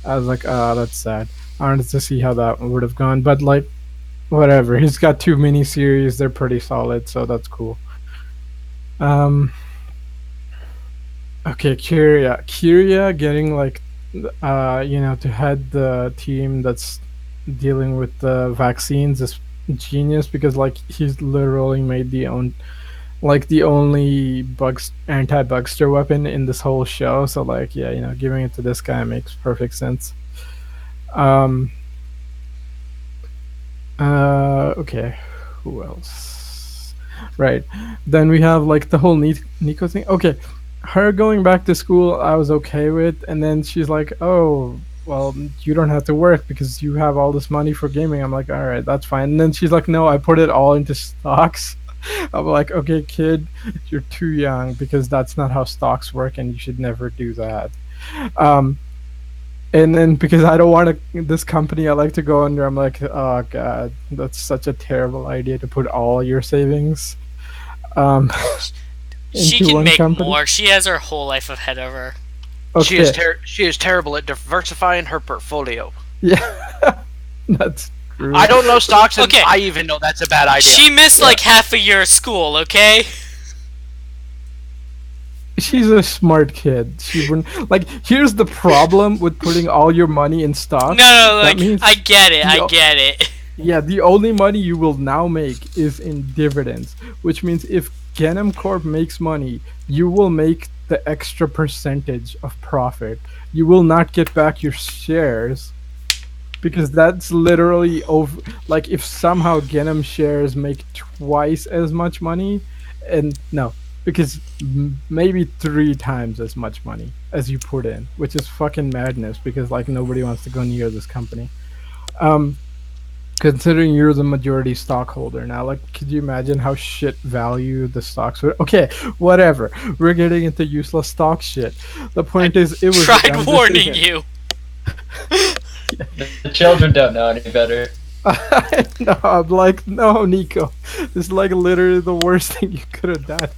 I was like, oh, that's sad. I wanted to see how that would have gone, but like, whatever. He's got two miniseries; they're pretty solid, so that's cool. Um, okay, Kyria getting like, to head the team that's dealing with the vaccines is genius because like he's literally made the only bugs anti-bugster weapon in this whole show. So like, yeah, giving it to this guy makes perfect sense. Um. Okay. Who else? Right. Then we have like the whole Nico thing. Okay. Her going back to school, I was okay with, and then she's like, "Oh, well, you don't have to work because you have all this money for gaming." I'm like, "All right, that's fine." And then she's like, "No, I put it all into stocks." I'm like, "Okay, kid, you're too young because that's not how stocks work, and you should never do that." Um, and then because I don't want this company I like to go under, I'm like, oh god, that's such a terrible idea to put all your savings um, She into can one make company. more. She has her whole life ahead of her. Okay, She is terrible at diversifying her portfolio. yeah, that's true. I don't know stocks, and Okay. I even know that's a bad idea. She missed like half a year of school, okay? She's a smart kid. She wouldn't like. Here's the problem with putting all your money in stocks. No, That like, means I get it, I No. get it. Yeah, the only money you will now make is in dividends, which means if Genom Corp makes money, you will make the extra percentage of profit. You will not get back your shares because that's literally over. Like, if somehow Genom shares make twice as much money, and no, because maybe 3 times as much money as you put in, which is fucking madness because, like, nobody wants to go near this company. Considering you're the majority stockholder now, like, could you imagine how shit value the stocks would? Okay, whatever. We're getting into useless stock shit. The point is, it was a Tried dumb warning decision. you. The children don't know any better. No, I'm like, no, Nico. This is like literally the worst thing you could have done.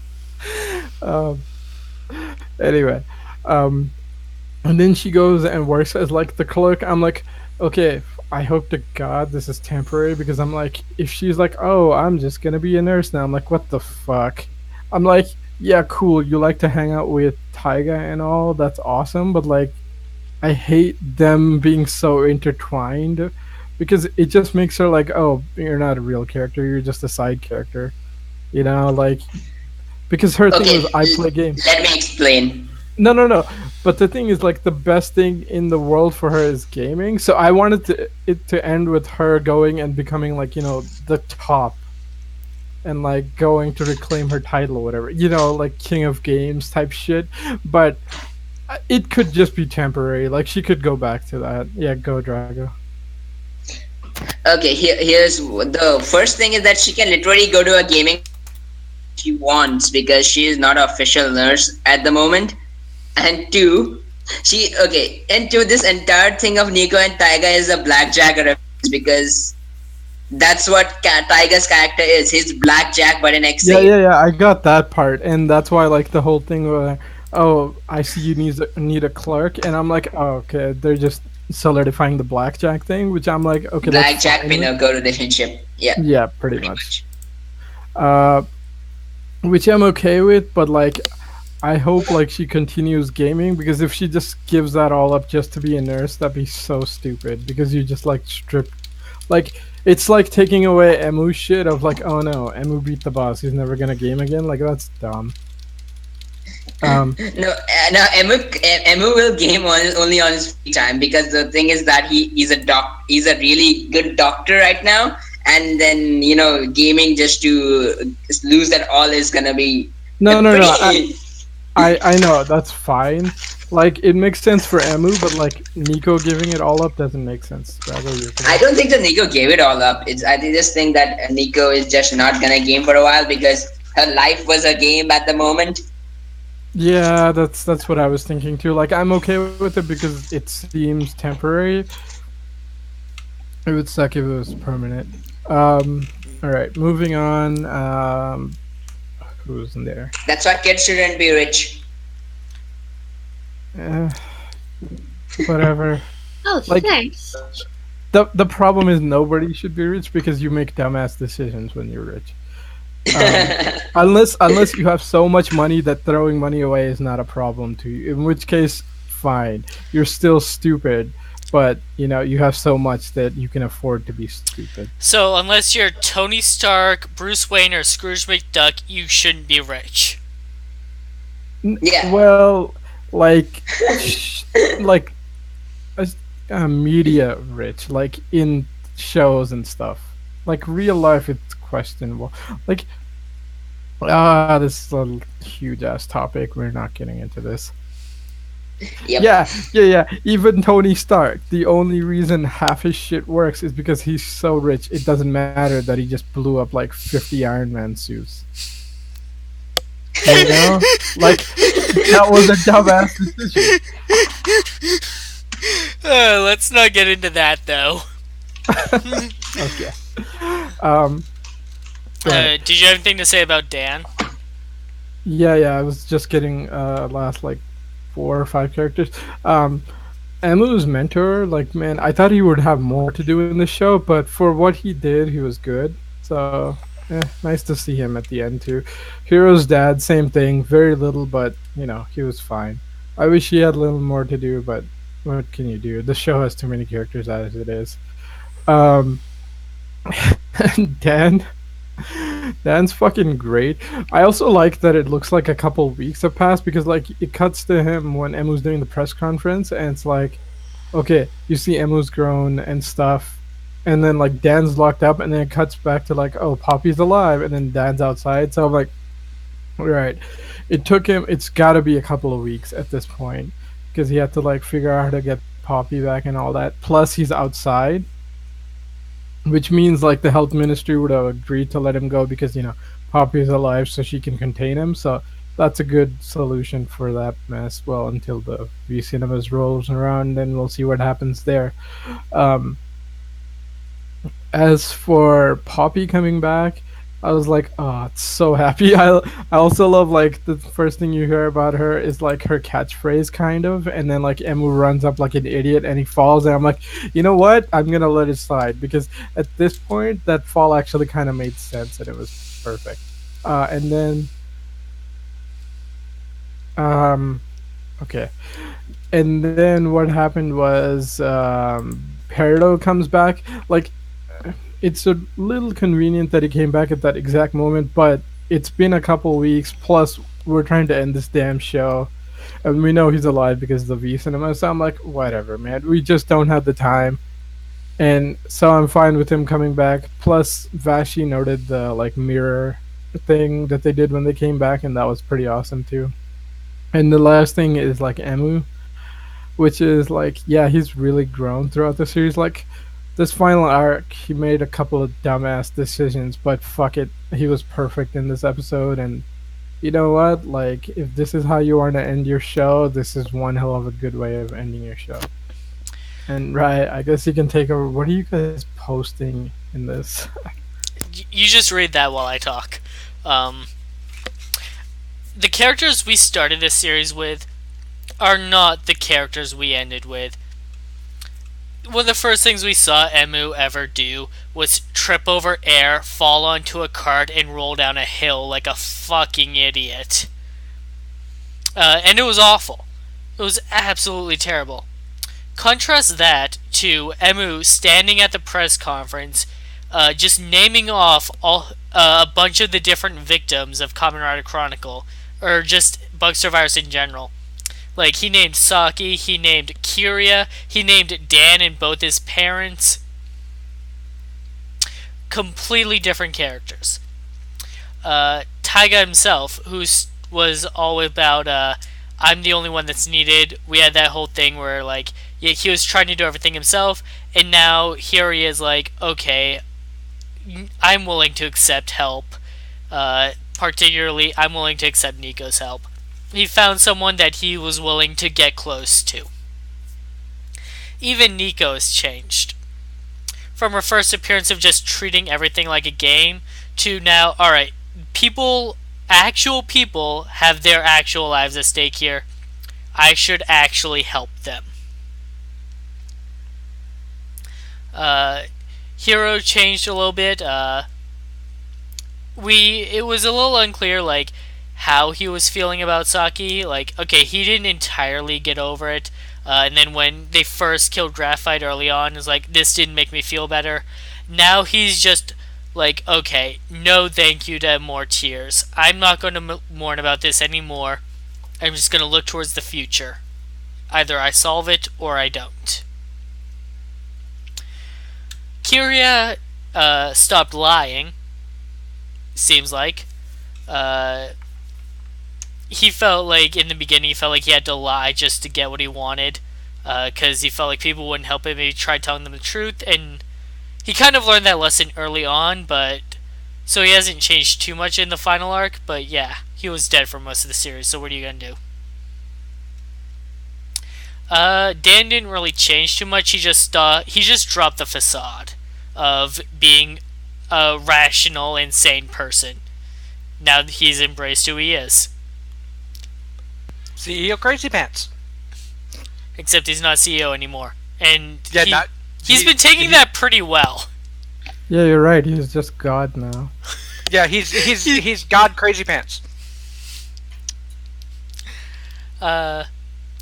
Um, anyway, um, and then she goes and works as like the clerk. I'm like, okay, I hope to God this is temporary because I'm like, if she's like, oh, I'm just gonna be a nurse now, I'm like, what the fuck? I'm like, yeah, cool. You like to hang out with Taiga and all. That's awesome, but like, I hate them being so intertwined because it just makes her like, oh, you're not a real character. You're just a side character. You know, like because her thing was Okay, I play games. let me explain. No, no, no. But the thing is, like, the best thing in the world for her is gaming. So I wanted it to end with her going and becoming like the top and like going to reclaim her title or whatever. Like king of games type shit. But it could just be temporary. Like she could go back to that. Yeah, go Drago. Okay, here's the first thing is that she can literally go to a gaming she wants because she is not an official nurse at the moment. And two, and two, this entire thing of Nico and Taiga is a blackjack reference because that's what Taiga's character is. He's blackjack but in Yeah, Ex-Aid. yeah, yeah. I got that part, and that's why like the whole thing where, oh, I see you need a clerk, and I'm like, oh, okay, they're just solidifying the blackjack thing, which I'm like, okay, that's Blackjack fine with. Pinocchio relationship. Yeah, Yeah, pretty pretty much. much. Uh, which I'm okay with, but like, I hope like she continues gaming because if she just gives that all up just to be a nurse, that'd be so stupid. Because you just like strip, like it's like taking away Emu's shit of like, oh no, Emu beat the boss, he's never gonna game again. Like that's dumb. No, no, Emu will game only on his free time because the thing is that he's a really good doctor right now, and then gaming just to lose that all is gonna be No, a no, no. pretty. I know that's fine. Like it makes sense for Emu, but like Nico giving it all up doesn't make sense. Rather, you're I correct. don't think that Nico gave it all up. I just think that Nico is just not gonna game for a while because her life was a game at the moment. Yeah, that's what I was thinking too. Like I'm okay with it because it seems temporary. It would suck if it was permanent. All right, moving on. Who's in there? That's why kids shouldn't be rich. Eh, whatever. Oh, Like thanks. the problem is nobody should be rich because you make dumbass decisions when you're rich. Unless you have so much money that throwing money away is not a problem to you. In which case, fine. You're still stupid, but you have so much that you can afford to be stupid. So unless you're Tony Stark, Bruce Wayne, or Scrooge McDuck, you shouldn't be rich. Yeah. Well, like, like media rich, like in shows and stuff. Like real life, it's questionable. Like, this is a huge ass topic. We're not getting into this. Yep. Yeah. Even Tony Stark, the only reason half his shit works is because he's so rich. It doesn't matter that he just blew up like 50 Iron Man suits. Like that was a dumbass decision. Let's not get into that though. Okay. Go ahead. Did you have anything to say about Dan? Yeah. I was just getting last like 4 or 5 characters. Emu's mentor, like man, I thought he would have more to do in the show, but for what he did, he was good. So, nice to see him at the end too. Hero's dad, same thing, very little, but he was fine. I wish he had a little more to do, but what can you do? The show has too many characters as it is. Um, and Dan's fucking great. I also like that it looks like a couple weeks have passed because like it cuts to him when Emu's doing the press conference and it's like, okay, you see Emu's grown and stuff, and then like Dan's locked up, and then it cuts back to like, oh, Poppy's alive, and then Dan's outside. So I'm like, all right, it took him. It's got to be a couple of weeks at this point because he had to like figure out how to get Poppy back and all that. Plus he's outside, which means like the health ministry would have agreed to let him go because Poppy's alive, so she can contain him. So that's a good solution for that mess. Well, until the V Cinemas rolls around, then we'll see what happens there. as for Poppy coming back, I was like, oh, it's so happy. I also love like the first thing you hear about her is like her catchphrase kind of, and then like Emu runs up like an idiot and he falls, and I'm like, you know what? I'm gonna let it slide because at this point that fall actually kind of made sense and it was perfect. And then um okay, and then what happened was Peridot comes back like it's a little convenient that he came back at that exact moment, but it's been a couple weeks. Plus, we're trying to end this damn show, and we know he's alive because of the V cinema. So I'm like, whatever, man. We just don't have the time, and so I'm fine with him coming back. Plus, Vashi noted the like mirror thing that they did when they came back, and that was pretty awesome too. And the last thing is like Emu, which is like, yeah, he's really grown throughout the series. Like this final arc, he made a couple of dumbass decisions, but fuck it, he was perfect in this episode. And you know what? Like, if this is how you want to end your show, this is one hell of a good way of ending your show. And right, I guess you can take over. What are you guys posting in this? You just read that while I talk. The characters we started this series with are not the characters we ended with. One of the first things we saw Emu ever do was trip over air, fall onto a cart, and roll down a hill like a fucking idiot. And it was awful. It was absolutely terrible. Contrast that to Emu standing at the press conference, just naming off a bunch of the different victims of Kamen Rider Chronicle, or just Bugster Virus in general. Like, he named Saki, he named Kiria, he named Dan and both his parents. Completely different characters. Taiga himself, who was all about, I'm the only one that's needed. We had that whole thing where, like, yeah, he was trying to do everything himself, and now here he is like, okay, I'm willing to accept help. Particularly, I'm willing to accept Nico's help. He found someone that he was willing to get close to. Even Nico has changed. From her first appearance of just treating everything like a game, to now, alright, actual people have their actual lives at stake here. I should actually help them. Hero changed a little bit. It was a little unclear, like, how he was feeling about Saki. Like, okay, he didn't entirely get over it. And then when they first killed Graphite early on, it's like, this didn't make me feel better. Now he's just like, okay, no thank you to more tears. I'm not going to mourn about this anymore. I'm just going to look towards the future. Either I solve it or I don't. Kiria stopped lying, seems like. He felt like, in the beginning, he felt like he had to lie just to get what he wanted, because he felt like people wouldn't help him if he tried telling them the truth, and he kind of learned that lesson early on, but so he hasn't changed too much in the final arc, but yeah, he was dead for most of the series, so what are you gonna do? Dan didn't really change too much. He just dropped the facade of being a rational, insane person. Now he's embraced who he is. CEO Crazy Pants. Except he's not CEO anymore, and Yeah, he's been taking that pretty well. Yeah, you're right. He's just God now. Yeah, he's God Crazy Pants.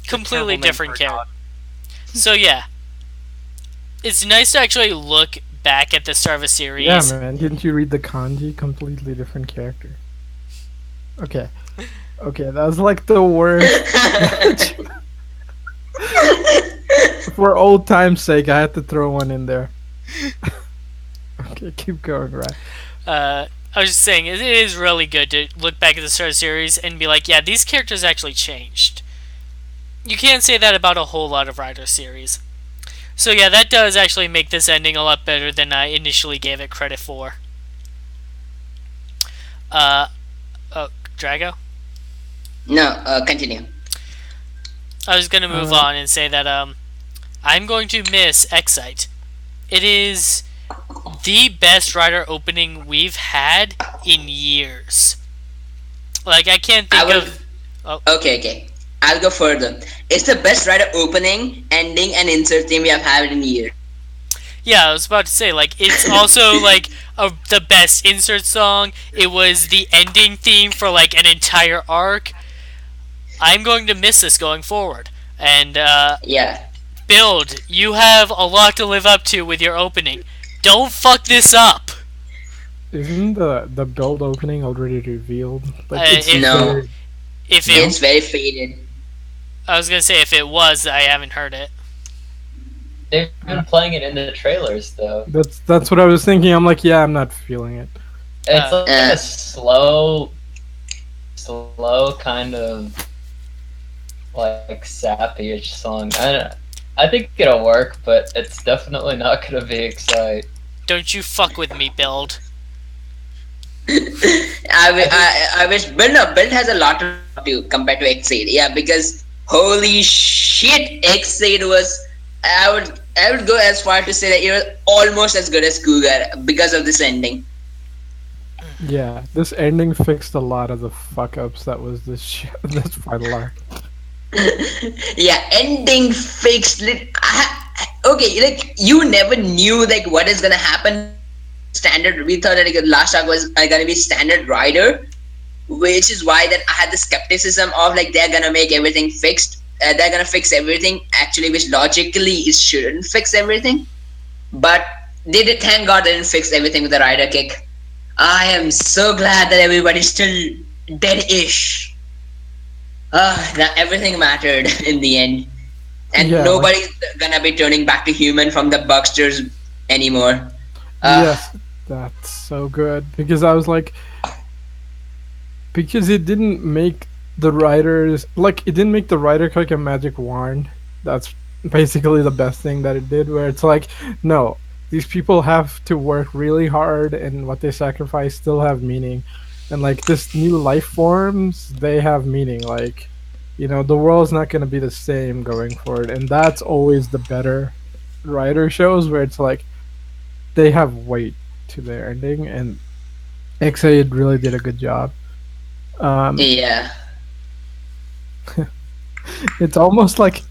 Completely different character. So yeah, it's nice to actually look back at the start of a series. Yeah, man. Didn't you read the kanji? Completely different character. Okay. Okay, that was like the worst. For old time's sake, I had to throw one in there. Okay, keep going, right? I was just saying, it is really good to look back at the start of the series and be like, yeah, these characters actually changed. You can't say that about a whole lot of Rider series. So yeah, that does actually make this ending a lot better than I initially gave it credit for. Drago? No, continue. I was gonna move on and say that I'm going to miss Ex-Aid. It is the best Rider opening we've had in years. Like I can't I think will. of. Oh, Okay. I'll go further. It's the best Rider opening, ending, and insert theme we have had in years. yeah, I was about to say like it's also like the best insert song. It was the ending theme for like an entire arc. I'm going to miss this going forward. And Yeah. Build, you have a lot to live up to with your opening. Don't fuck this up. Isn't the build opening already revealed? Like it's If No, very if it, no. it's very faded. I was gonna say if it was, I haven't heard it. They've been playing it in the trailers though. That's what I was thinking. I'm like, yeah, I'm not feeling it. It's like Uh. a slow kind of like sappy-ish song. I think it'll work, but it's definitely not gonna be Ex-Aid. Don't you fuck with me, Build. I wish Build has a lot to do compared to Ex-Aid. Yeah, because holy shit, Ex-Aid was. I would go as far to say that it was almost as good as Cougar because of this ending. Yeah, this ending fixed a lot of the fuck ups that was this final arc. Yeah, ending fixed. Okay, like you never knew like what is gonna happen. Standard. We thought that like, the last arc was gonna be standard rider, which is why that I had the skepticism of like they're gonna make everything fixed. They're gonna fix everything actually, which logically it shouldn't fix everything. But they did. Thank God they didn't fix everything with the rider kick. I am so glad that everybody's still dead-ish. That everything mattered in the end, and Yeah, like, nobody's gonna be turning back to human from the Bucksters anymore. yes, that's so good because I was like, because it didn't make the writers like it didn't make the writer click a magic wand. That's basically the best thing that it did. Where it's like, no, these people have to work really hard, and what they sacrifice still have meaning. And like this new life forms, they have meaning. Like, the world's not gonna be the same going forward, and that's always the better writer shows where it's like they have weight to their ending, and Ex-Aid really did a good job. Um, Yeah. it's almost like,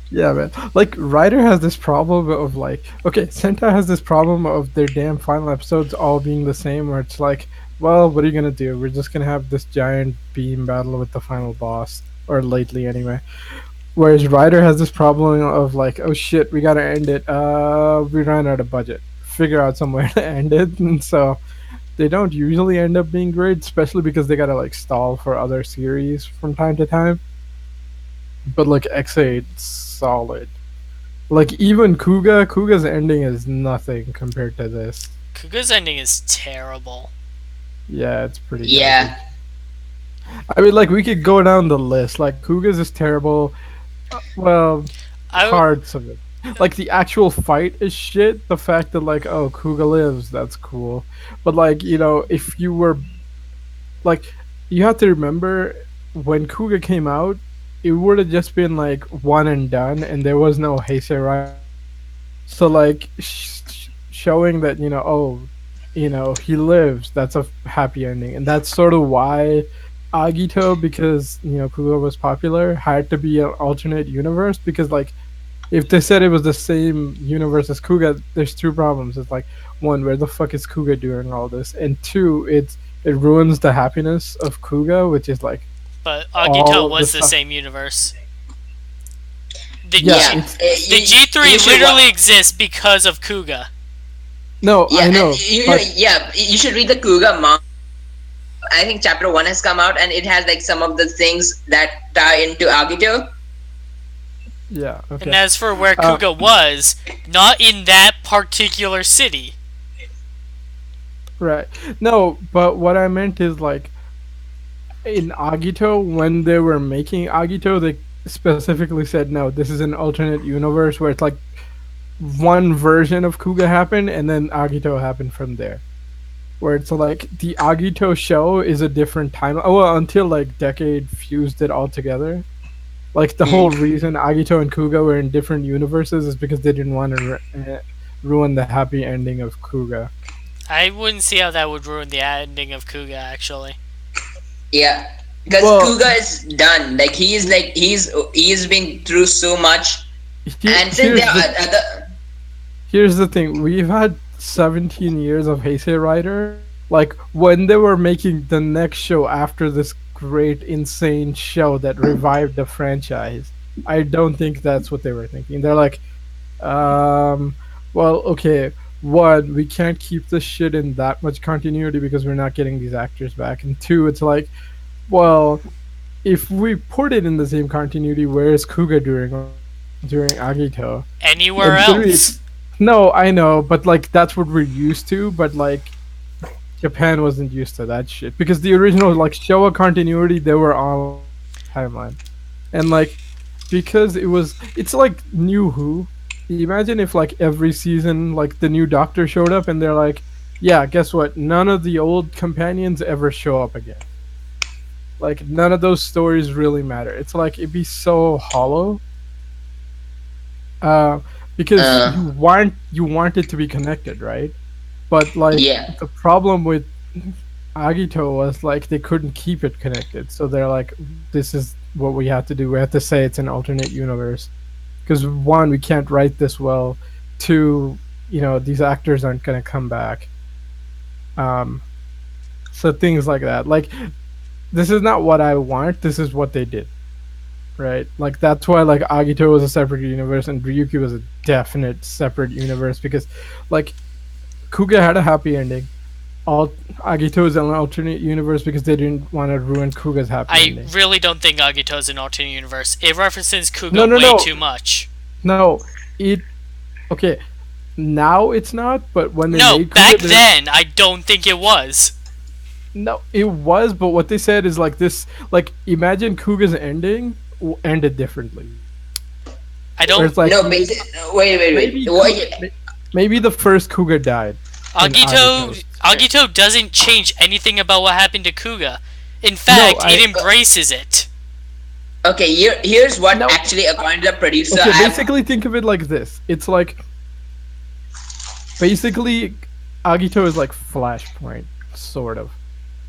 yeah, man. Like Ryder has this problem of like, okay, Sentai has this problem of their damn final episodes all being the same, where it's like, well, what are you gonna do? We're just gonna have this giant beam battle with the final boss, or lately anyway. Whereas Ryder has this problem of like, oh shit, we gotta end it. We ran out of budget. Figure out somewhere to end it, and so they don't usually end up being great, especially because they gotta like stall for other series from time to time. But like X8, solid. Like even Kuga's ending is nothing compared to this. Kuga's ending is terrible. Yeah, it's pretty. Yeah. garbage. I mean, like we could go down the list. Like Kuga's is terrible. Well, I parts of it. Like the actual fight is shit. The fact that like, oh, Kuga lives, that's cool. But like, if you were like, you have to remember when Kuga came out, it would have just been like one and done, and there was no Heisei Rai. So like, showing that oh, he lives. That's a happy ending, and that's sort of why Agito, because Kuga was popular, had to be an alternate universe because like if they said it was the same universe as Kuga, there's two problems. It's like one, where the fuck is Kuga doing all this, and two, it ruins the happiness of Kuga, which is like but all Agito of was the the stuff. same universe. The Yeah, Yeah. the G3 literally exists because of Kuga. No, Yeah, I know. you should read the Kuga manga. I think chapter 1 has come out, and it has like some of the things that tie into Agito. Yeah, okay. And as for where Uh, Kuga was, not in that particular city. Right. No, but what I meant is like in Agito, when they were making Agito, they specifically said no, this is an alternate universe where it's like one version of Kuga happened and then Agito happened from there. Where it's like the Agito show is a different time. Oh, well, until like Decade fused it all together. Like the whole reason Agito and Kuga were in different universes is because they didn't want to ruin the happy ending of Kuga. I wouldn't see how that would ruin the ending of Kuga, actually. Yeah, because Well, Kuga is done. He's been through so much, and since there here's are the other. here's the thing. We've had 17 years of Heisei Rider. Like when they were making the next show after this great insane show that revived the franchise, I don't think that's what they were thinking. They're like, Um, well, okay. One, we can't keep this shit in that much continuity because we're not getting these actors back. And two, it's like, well, if we put it in the same continuity, where is Kuga during Agito? Anywhere And three, else. no, I know, but like that's what we're used to. But like Japan wasn't used to that shit because the original like Showa continuity, they were on timeline, and like because it's like New Who. Imagine if like every season like the new Doctor showed up and they're like, yeah, guess what? None of the old companions ever show up again. Like none of those stories really matter. It's like it'd be so hollow. Uh, because Uh, you want it to be connected, right? But like yeah. the problem with Agito was like they couldn't keep it connected, so they're like, this is what we have to do. We have to say it's an alternate universe because one, we can't write this well. Two, these actors aren't gonna come back. Um, so things like that. Like this is not what I want. This is what they did, right? Like that's why like Agito was a separate universe and Ryuki was a definite separate universe because, like, Kuga had a happy ending. All Agito is an alternate universe because they didn't want to ruin Kuga's happy I ending. really don't think Agito is an alternate universe. It references No, Kuga no, way no, too much. no. It okay. Now it's not, but when they No, made back Kuga, then, I don't think it was. no, it was. But what they said is like this: like imagine Kuga's ending ended differently, I where don't. it's like No, basi- wait. maybe What? maybe the first Kuga died in Agito, Agito's. Agito doesn't change anything about what happened to Kuga. In No, fact, it I embraces it. Okay, here's what no. actually, according to the producer, Okay, I've. basically think of it like this. It's like basically Agito is like Flashpoint, sort of.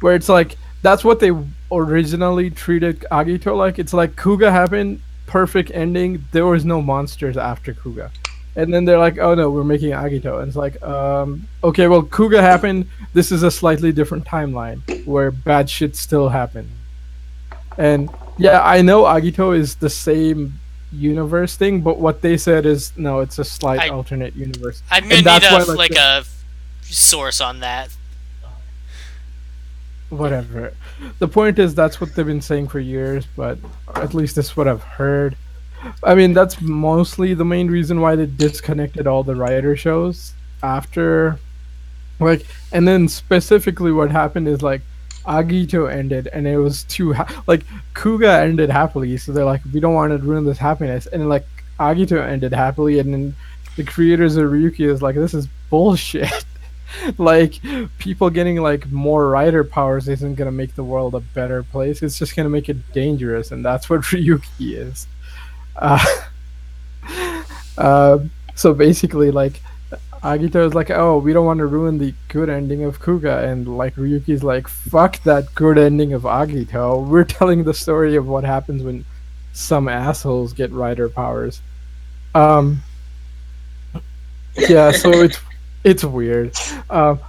Where it's like that's what they originally treated Agito like. It's like Kuga happened, perfect ending. There was no monsters after Kuga. And then they're like, "Oh no, we're making Agito." And it's like, okay, well, Kuga happened. This is a slightly different timeline where bad shit still happened. And yeah, I know Agito is the same universe thing, but what they said is no, it's a slight I alternate universe, I'm gonna and need that's a why like a source on that. whatever. The point is that's what they've been saying for years, but at least that's what I've heard. I mean, that's mostly the main reason why they disconnected all the Rioter shows after, like, and then specifically what happened is like Agito ended, and it was like Kuga ended happily, so they're like, we don't want to ruin this happiness, and like Agito ended happily, and then the creators of Ryuki is like, this is bullshit. Like people getting like more rider powers isn't gonna make the world a better place. It's just gonna make it dangerous, and that's what Ryuki is. Uh, so basically, like Agito is like, oh, we don't want to ruin the good ending of Kuga, and like Ryuki's like, fuck that good ending of Agito. We're telling the story of what happens when some assholes get rider powers. Um, yeah, so it's weird.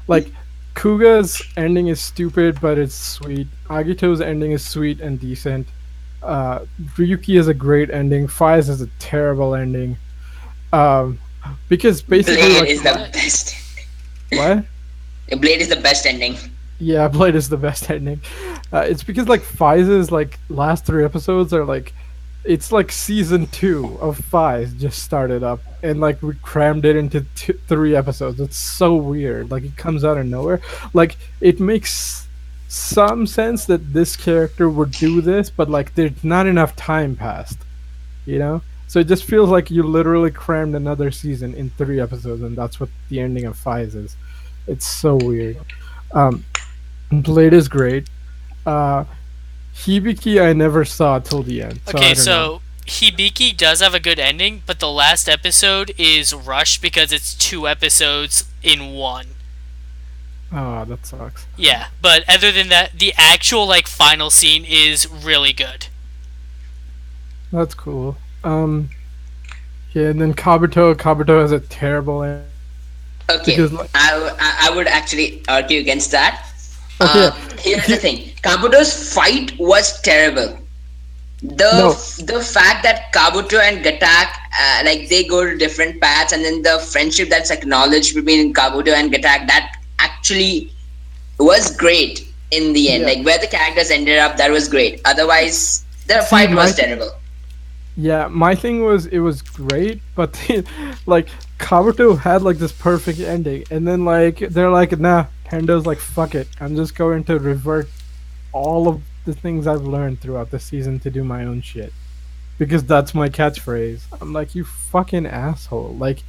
Like Kuga's ending is stupid, but it's sweet. Agito's ending is sweet and decent. Ryuki is a great ending. Faiz is a terrible ending. Um, because basically, Blade like, is the What? best. what? Blade is the best ending. Yeah, Blade is the best ending. It's because like Faiz's like last three episodes are like, it's like season 2 of Faiz just started up, and like we crammed it into 3 episodes. It's so weird. Like it comes out of nowhere. Like it makes some sense that this character would do this, but like there's not enough time passed. You know. So it just feels like you literally crammed another season in 3 episodes, and that's what the ending of Faiz is. It's so weird. Um, Blade is great. Uh, Hibiki I never saw till the end. So I Okay, don't know. so Hibiki does have a good ending, but the last episode is rushed because it's 2 episodes in one. Oh, that sucks. Yeah, but other than that, the actual like final scene is really good. That's cool. Yeah, and then Kabuto. Kabuto has a terrible end Okay, because like I would actually argue against that. okay, Here's the thing: Kabuto's fight was terrible. The No. the fact that Kabuto and Gatak like they go to different paths, and then the friendship that's acknowledged between Kabuto and Gatak, that actually was great in the end. Yeah. Like where the characters ended up, that was great. Otherwise, the See, fight was my- terrible. yeah, my thing was it was great, but like Kabuto had like this perfect ending, and then like they're like, nah, Hendo's like, fuck it, I'm just going to revert all of the things I've learned throughout the season to do my own shit because that's my catchphrase. I'm like, you fucking asshole. Like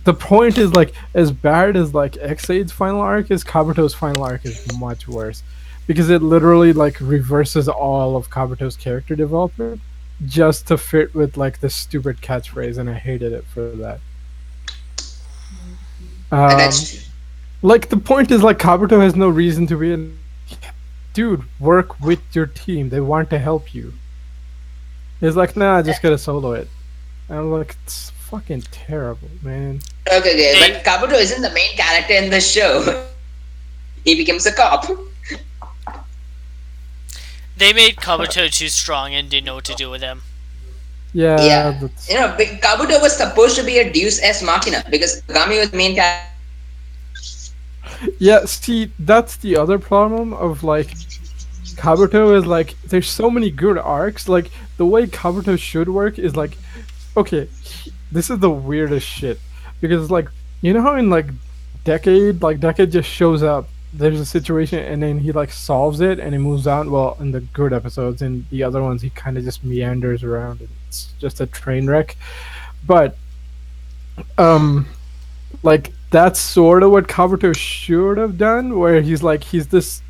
the point is like as bad as like Ex-Aid's final arc is, Kabuto's final arc is much worse because it literally like reverses all of Kabuto's character development just to fit with like this stupid catchphrase, and I hated it for that. And Um, that's like the point is like Kabuto has no reason to be in. Dude, work with your team. They want to help you. He's like, nah, I just gotta solo it. And I'm like, it's fucking terrible, man. okay, but Kabuto isn't the main character in the show. He becomes a cop. They made Kabuto too strong and didn't know what to do with him. Yeah, Yeah, that's, you know, Kabuto was supposed to be a Deus Ex Machina because Kagami was the main character. yeah. See, that's the other problem of like Kabuto is like there's so many good arcs. Like the way Kabuto should work is like, okay, this is the weirdest shit because like you know how in like Decade just shows up. There's a situation and then he like solves it and he moves on. Well, in the good episodes, in the other ones, he kind of just meanders around. And it's just a train wreck. But like that's sort of what Kabuto should have done, where he's this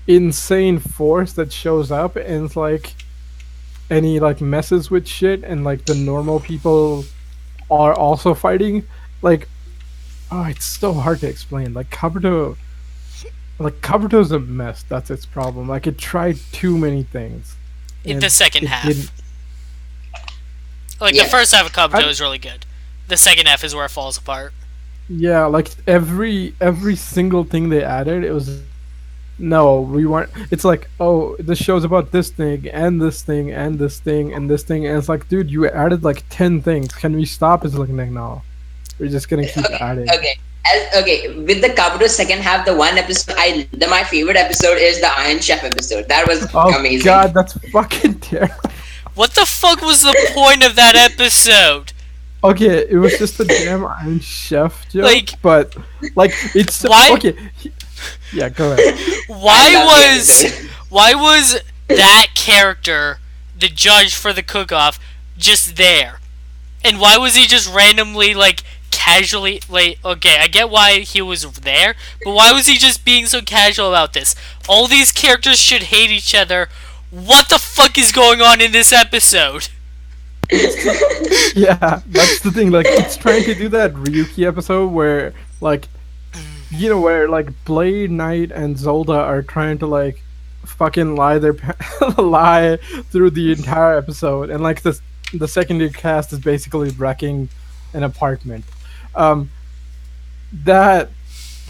insane force that shows up and it's like, and he like messes with shit, and like the normal people are also fighting. Like, oh, it's so hard to explain. Like Kabuto's a mess. That's its problem. Like it tried too many things. In and the second it half. didn't- Like Yeah. the first half of Kabuto I- is really good. The second half is where it falls apart. Yeah, like every single thing they added, it was no, we weren't. It's like, oh, this show's about this thing and this thing and this thing and this thing, and it's like, dude, you added like 10 things. Can we stop? It's like, no, we're just gonna keep adding. Okay, with the Kabuto second half, the one episode my favorite episode is the Iron Chef episode. That was Oh amazing. god, that's fucking terrible. What the fuck was the point of that episode? Okay, it was just a damn Iron Chef joke, Like- but like it's so, Why- okay. Yeah, go ahead. Why I love the was episode. why was that character, the judge for the cook-off, just there? And why was he just randomly like casually like, okay, I get why he was there, but why was he just being so casual about this? All these characters should hate each other. What the fuck is going on in this episode? Yeah, that's the thing. Like, it's trying to do that Ryuki episode where, like, you know, where like Blade, Knight, and Zolda are trying to like fucking lie through the entire episode, and like the secondary cast is basically wrecking an apartment. That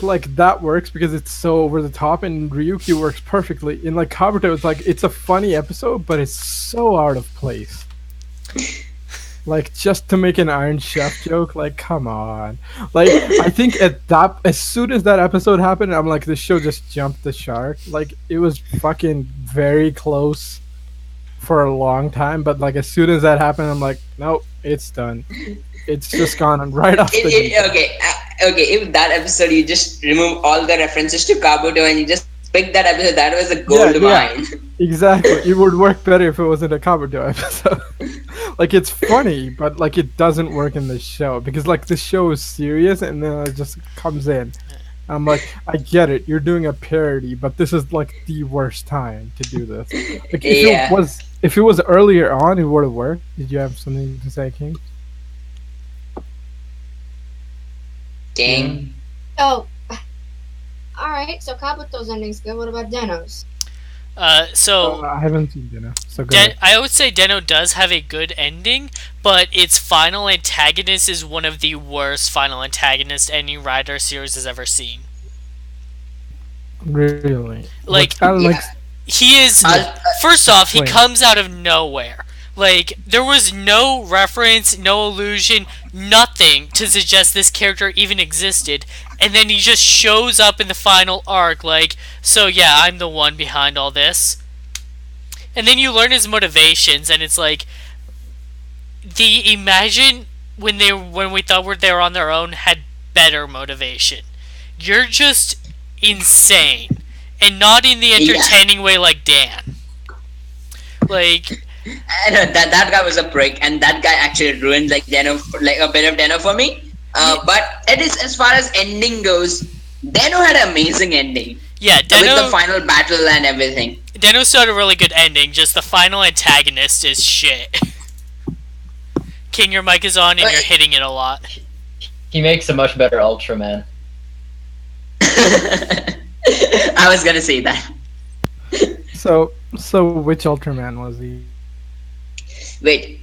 that works because it's so over the top, and Ryuki works perfectly. In like Kabuto, it's like it's a funny episode, but it's so out of place. Like, just to make an Iron Chef joke, like, come on. Like, I think as soon as that episode happened, I'm like, this show just jumped the shark. Like, it was fucking very close for a long time, but like, as soon as that happened, I'm like, nope, it's done. It's just gone right off the deep end. Okay, if that episode you just remove all the references to Kabuto and you just pick that episode, that was a gold Yeah. mine. Exactly. It would work better if it wasn't a Kabuto episode. Like, it's funny, but like it doesn't work in the show because like the show is serious and then it just comes in. I'm like, I get it, you're doing a parody, but this is like the worst time to do this. Like, if Yeah. it was if it was earlier on, it would have worked. Did you have something to say, King? Dang. Oh, alright, so Kabuto's ending's good. What about Deno's? So I haven't seen dinner, so go ahead. I would say Deno does have a good ending, but its final antagonist is one of the worst final antagonists any Rider series has ever seen. Really? Like, Yeah. he is. I'll, First off, he Explain. comes out of nowhere. Like, there was no reference, no allusion, nothing to suggest this character even existed, and then he just shows up in the final arc, like, so yeah, I'm the one behind all this. And then you learn his motivations, and it's like, imagine when we thought they were on their own had better motivation. You're just insane, and not in the entertaining way like Dan. Like, I know that guy was a prick, and that guy actually ruined like Deno, like a bit of Deno for me. But it is, as far as ending goes, Deno had an amazing ending yeah, with the Deno final battle and everything. still had a really good ending. Just the final antagonist is shit. King, your mic is on and you're hitting it a lot. He makes a much better Ultraman. I was gonna say that. So which Ultraman was he? Wait,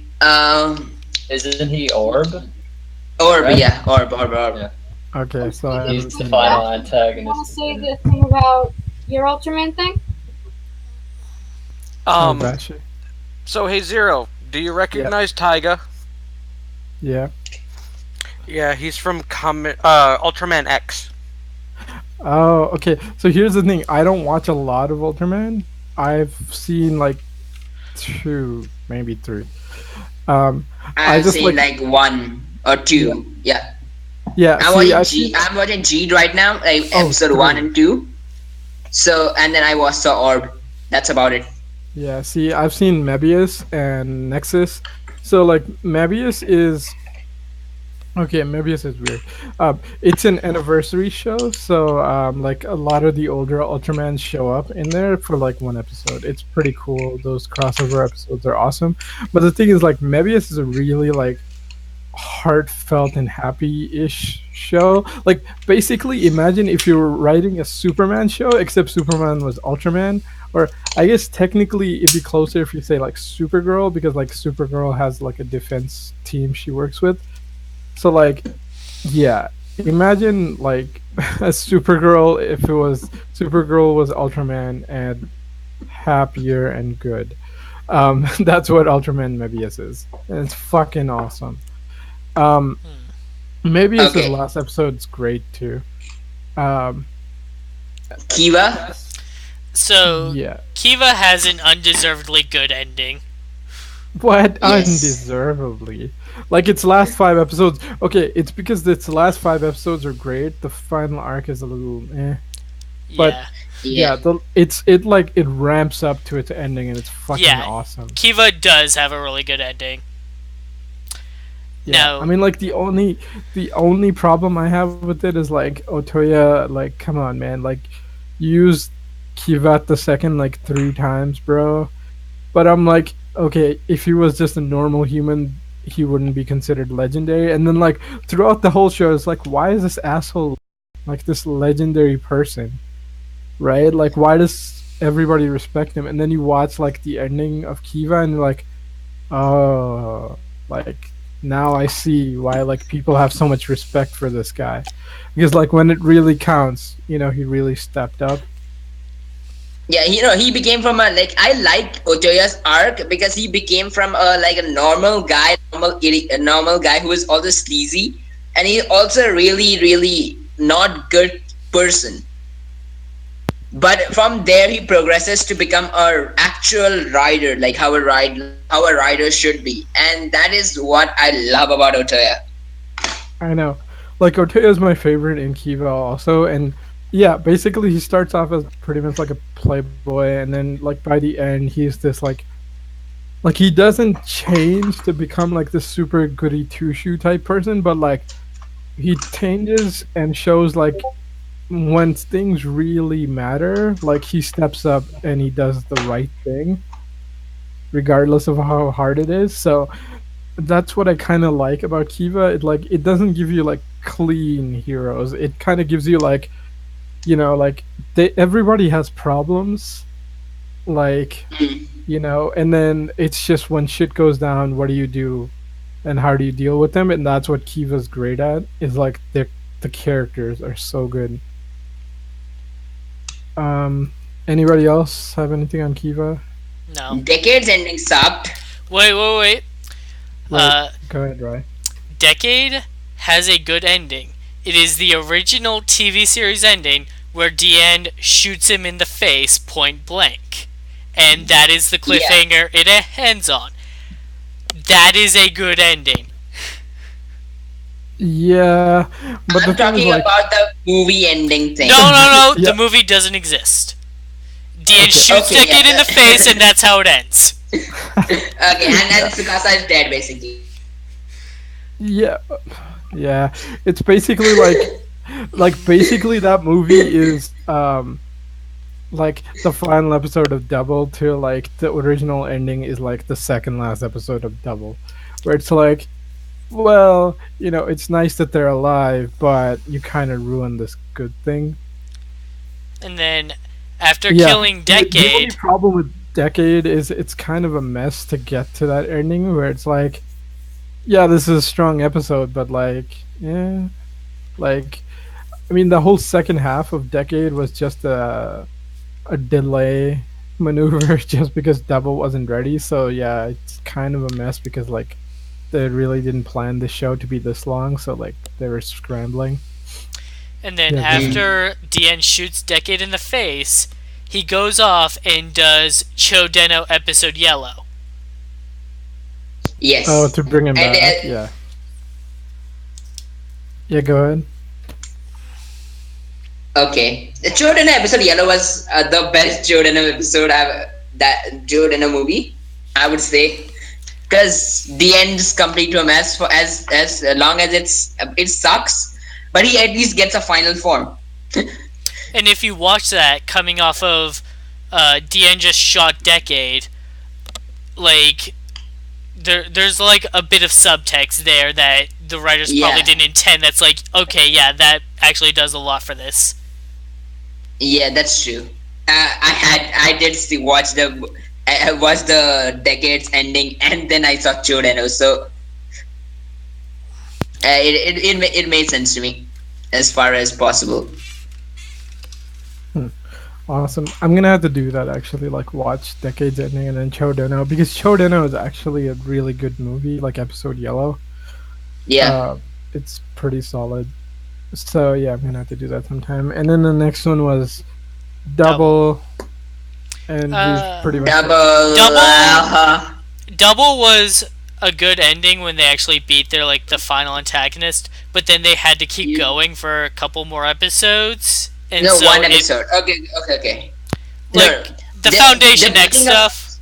Isn't he Orb? Orb, Right? yeah, Orb. Yeah. Okay, so I He's haven't the seen final You want antagonist. to say the thing about your Ultraman thing? Oh, Um. Bashi. So hey Zero, do you recognize Taiga? Yeah. Yeah, he's from Ultraman X. Oh, okay. So here's the thing. I don't watch a lot of Ultraman. I've seen like 2, maybe 3. I I've just seen like 1 or 2. Yeah, yeah. I'm See, watching I G. I'm watching G right now, like Oh, episode 1 3. and 2. So, and then I watched the Orb. That's about it. Yeah, see, I've seen Mebius and Nexus. So like Mebius is okay. Mebius is weird. It's an anniversary show, so like a lot of the older Ultramans show up in there for like one episode. It's pretty cool. Those crossover episodes are awesome. But the thing is, like Mebius is a really like heartfelt and happy-ish show. Like basically, imagine if you were writing a Superman show, except Superman was Ultraman. Or I guess technically it'd be closer if you say like Supergirl, because like Supergirl has like a defense team she works with. So like, yeah, imagine like a Supergirl if it was Supergirl was Ultraman and happier and good. That's what Ultraman Mebius is, and it's fucking awesome. Um, Mebius's Okay. last episode's great too. Um, Kiva. So, yeah. Kiva has an undeservedly good ending. What Yes. undeservedly? Like its last 5 episodes. Okay, it's because its last 5 episodes are great. The final arc is a little eh. But- Yeah. Yeah, it ramps up to its ending and it's fucking Yeah. awesome. Kiva does have a really good ending. Yeah. No. I mean like the only problem I have with it is like Otoya, like come on man, like use Kivat the second like 3 times, bro. But I'm like, okay, if he was just a normal human, he wouldn't be considered legendary. And then like throughout the whole show, it's like, why is this asshole like this legendary person? Right? Like why does everybody respect him? And then you watch like the ending of Kiva and you're like, oh, like now I see why like people have so much respect for this guy. Because like when it really counts, he really stepped up. Yeah, he became from a like I like Ochoya's arc because he became from a like a normal guy, a normal guy who is also sleazy, and he's also a really really not good person. But from there he progresses to become a actual rider, like how a rider should be, and that is what I love about Otoya. I know. Like Otoya is my favorite in Kiva also, and yeah, basically he starts off as pretty much like a playboy, and then like by the end he's this like he doesn't change to become like this super goody two shoe type person, but like he changes and shows like when things really matter, like he steps up and he does the right thing. regardless of how hard it is. So that's what I kind of like about Kiva. It doesn't give you like clean heroes. It kind of gives you like, like everybody has problems, like, and then it's just when shit goes down, what do you do and how do you deal with them? And that's what Kiva's great at. Is like the characters are so good. Um, Anybody else have anything on Kiva? No. Decades ending sucked. Wait. Wait, Uh, go ahead, Roy. Decade has a good ending. It is the original TV series ending where Deanne shoots him in the face point blank. And that is the cliffhanger it ends on. That is a good ending. Yeah, but the I'm thing is, talking like, about the movie ending thing. No. Yeah. The movie doesn't exist. Deanne Okay. shoots Okay, Decade in the face, and that's how it ends. Okay, and then Tsukasa is dead basically. yeah, yeah, it's basically like basically that movie is like the final episode of Double to like the original ending is like the second last episode of Double, where it's like, well, it's nice that they're alive, but you kind of ruined this good thing. And then, after Yeah, killing the only Decade, problem with Decade is it's kind of a mess to get to that ending where it's like, yeah, this is a strong episode, but like, yeah, like, I mean, the whole second half of Decade was just a delay maneuver just because Double wasn't ready. So yeah, it's kind of a mess because like they really didn't plan the show to be this long, so like they were scrambling. and then Yeah, after Deanne shoots Decade in the face, he goes off and does Chodeno episode Yellow. Yes. Oh, to bring him And, back, yeah. Yeah, go ahead. Okay. The Jordan episode Yellow was the best Jordan episode that Jordan movie, I would say, because the end's complete to a mess. For as long as it sucks, but he at least gets a final form. And if you watch that coming off of Deanne just shot Decade, like there's like a bit of subtext there that the writers probably Yeah. didn't intend. That's like, okay, yeah, that actually does a lot for this. Yeah, that's true. I did watch the Decades ending, and then I saw Jordan. So it made sense to me as far as possible. Awesome. I'm gonna have to do that actually, like watch Decades Ending and then Chodeno, because Chodeno is actually a really good movie, like episode Yellow. Yeah. It's pretty solid. So yeah, I'm gonna have to do that sometime. And then the next one was Double, and we've pretty much Double. Double was a good ending when they actually beat the final antagonist, but then they had to keep going for a couple more episodes. And No, so one episode. Okay. Like, the They- Foundation they're X picking up- stuff.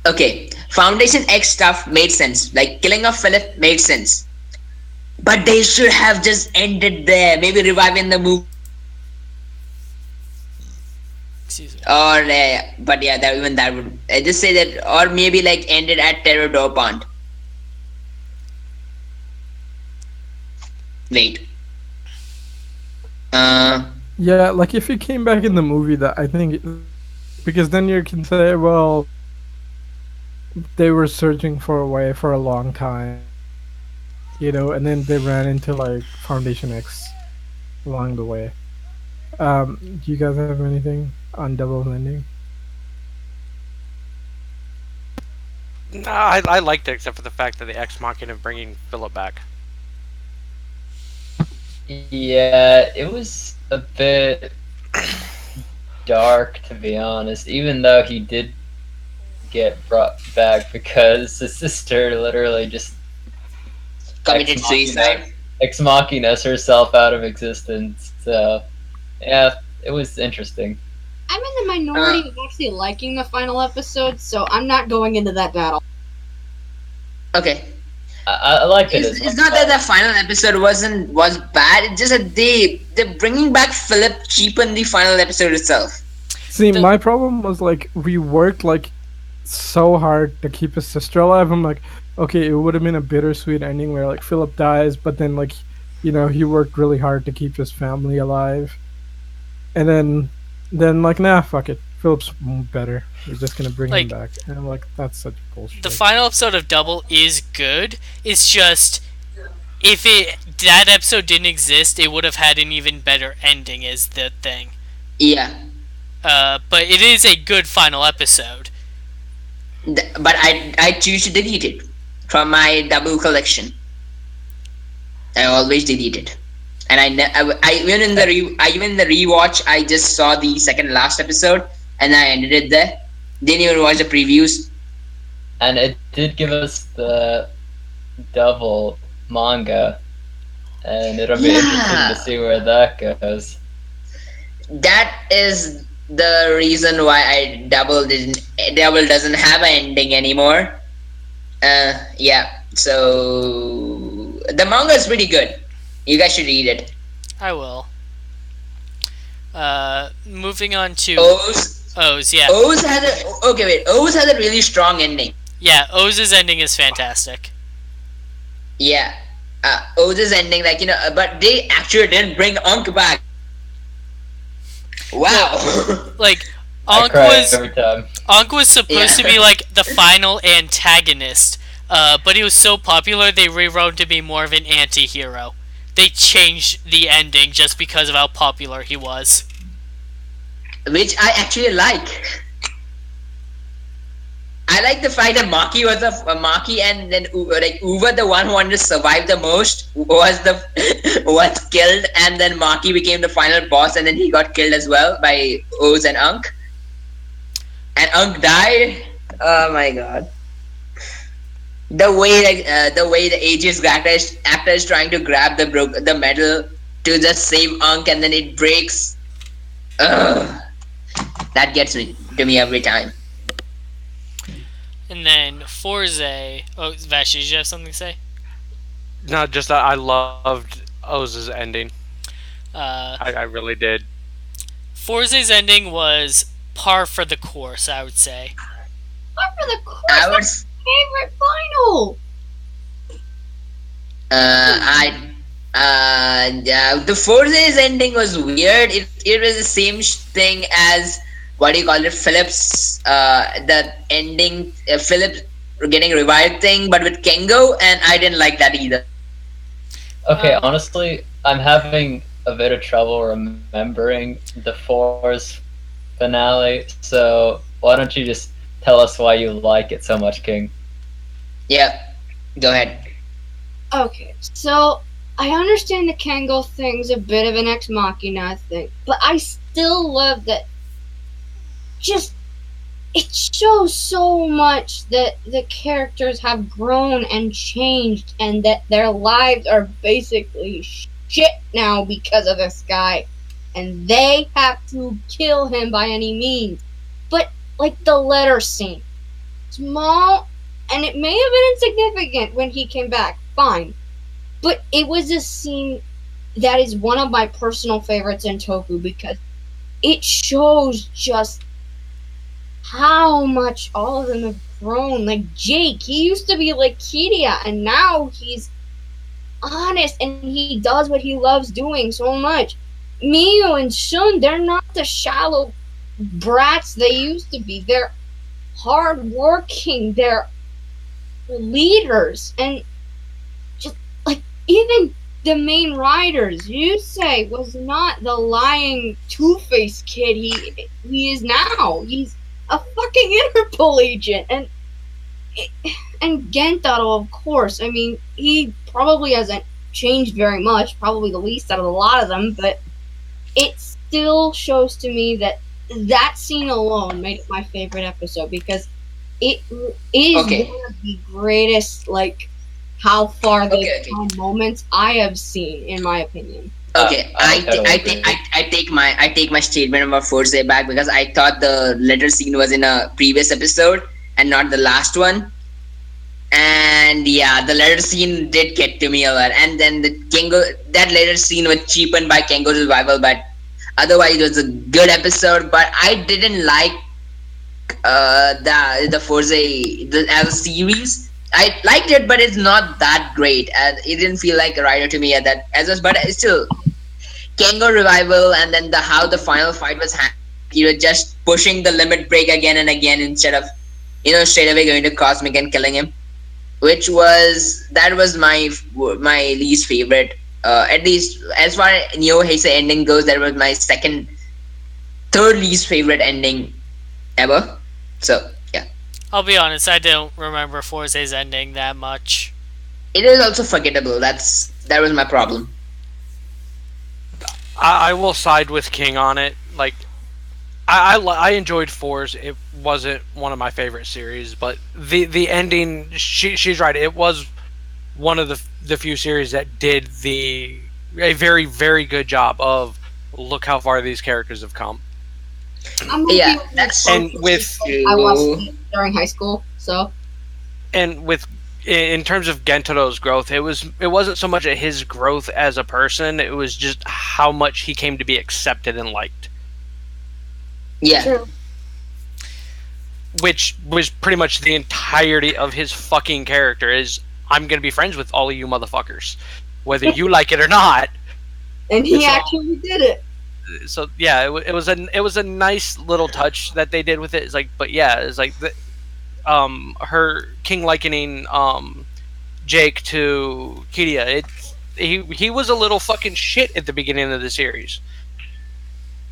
Okay, Foundation X stuff made sense. Like killing of Philip made sense, but they should have just ended there. Maybe reviving the movie, Excuse me. or but yeah, that would I just say that, or maybe like ended at Terror Door Pond. Wait. yeah, like if you came back in the movie, that I think, because then you can say, well, they were searching for a way for a long time, and then they ran into like Foundation X along the way. Do you guys have anything on Double Ending? No, I liked it except for the fact that the Ex Machina of bringing Philip back. Yeah, it was a bit dark, to be honest, even though he did get brought back because his sister literally just committed suicide. ex machinas herself out of existence. So, yeah, it was interesting. I'm in the minority of actually liking the final episode, so I'm not going into that battle. Okay. I liked it. It's not that the final episode was bad. It's just that they're bringing back Philip cheapened the final episode itself. See, The- my problem was like we worked like so hard to keep his sister alive. I'm like, okay, it would have been a bittersweet ending where like Philip dies, but then like, he worked really hard to keep his family alive, and then like, nah, fuck it, Philip's better. We're just gonna bring him like back, and I'm like, that's such the bullshit. final episode of Double is good. It's just if that episode didn't exist, it would have had an even better ending. Is the thing. Yeah. But it is a good final episode. But I choose to delete it from my double collection. I always delete it. And I even in the rewatch, I just saw the second last episode, and I ended it there. Didn't even watch the previews. And it did give us the double manga, and it'll be interesting Yeah. to see where that goes. That is the reason why Double doesn't have an ending anymore. Yeah. So the manga is pretty good. You guys should read it. I will. Moving on to O's O's. Yeah, O's has a okay wait. O's has a really strong ending. yeah. O's ending is fantastic. Yeah. O's ending, like, but they actually didn't bring Unk back. Wow. Like I Ankh cry was every time. Ankh was supposed to Yeah. be like the final antagonist, but he was so popular they rewrote him to be more of an anti-hero. They changed the ending just because of how popular he was. Which I actually like. I like the fact that Maki was a Maki, and then like Uva, the one who wanted to survive the most, was was killed, and then Maki became the final boss, and then he got killed as well by Oz and Unk. And Unk died. Oh my god. The way the Aegis actor is trying to grab the medal to just save Unk, and then it breaks. Ugh. That gets to me every time. And then Forze. Oh, Vash, did you have something to say? No, just that I loved Oz's ending. Uh, I really did. Forze's ending was par for the course, I would say. Par for the course, I that's was my favorite final. The Forza's ending was weird. It was the same thing as, what do you call it, Philip's the ending, Philip getting revived thing, but with Kengo, and I didn't like that either. Okay, honestly, I'm having a bit of trouble remembering the Fours finale, so why don't you just tell us why you like it so much, King? Yeah, go ahead. Okay, so I understand the Kangol thing's a bit of an ex machina thing, but I still love that. Just, it shows so much that the characters have grown and changed, and that their lives are basically shit now because of this guy, and they have to kill him by any means. But like the letter scene, small, and it may have been insignificant when he came back, fine, but it was a scene that is one of my personal favorites in Toku, because it shows just how much all of them have grown. Like Jake, he used to be like Kiria, and now he's honest and he does what he loves doing so much. Miyu and Shun, they're not the shallow brats they used to be. They're hardworking, they're leaders, and just like even the main riders, Yusei was not the lying two-faced kid he is now. He's a fucking Interpol agent, and Gentaro, of course. I mean, he probably hasn't changed very much, probably the least out of a lot of them, but it still shows to me that that scene alone made it my favorite episode, because it is one of the greatest, like, how far they've come moments I have seen, in my opinion. Okay, I take my statement about Forza back, because I thought the letter scene was in a previous episode and not the last one. And yeah, the letter scene did get to me a lot. And then that letter scene was cheapened by Kengo's revival, but Otherwise, it was a good episode, but I didn't like the Forza as a series. I liked it, but it's not that great, and it didn't feel like a rider to me at that as was. But it's still Kango revival, and then the how the final fight was just pushing the limit break again and again instead of straight away going to Cosmic and killing him, which was that was my least favorite. At least as far as Neo Heisei ending goes, that was my third least favorite ending ever. So yeah, I'll be honest, I don't remember Forza's ending that much. it is also forgettable. That was my problem. I will side with King on it. Like, I enjoyed Fours. It wasn't one of my favorite series, but the ending. She's right. It was one of the few series that did a very very good job of look how far these characters have come. I'm Yeah, with you. that's And with I watched it during high school, so and with in terms of Gento's growth, it wasn't so much at his growth as a person. It was just how much he came to be accepted and liked, yeah. true. which was pretty much the entirety of his fucking character. Is I'm gonna be friends with all of you motherfuckers, whether you like it or not. And he So- actually did it. So yeah, it was a nice little touch that they did with it. It's like, but yeah, it's like her King likening Jake to Kiria. He was a little fucking shit at the beginning of the series,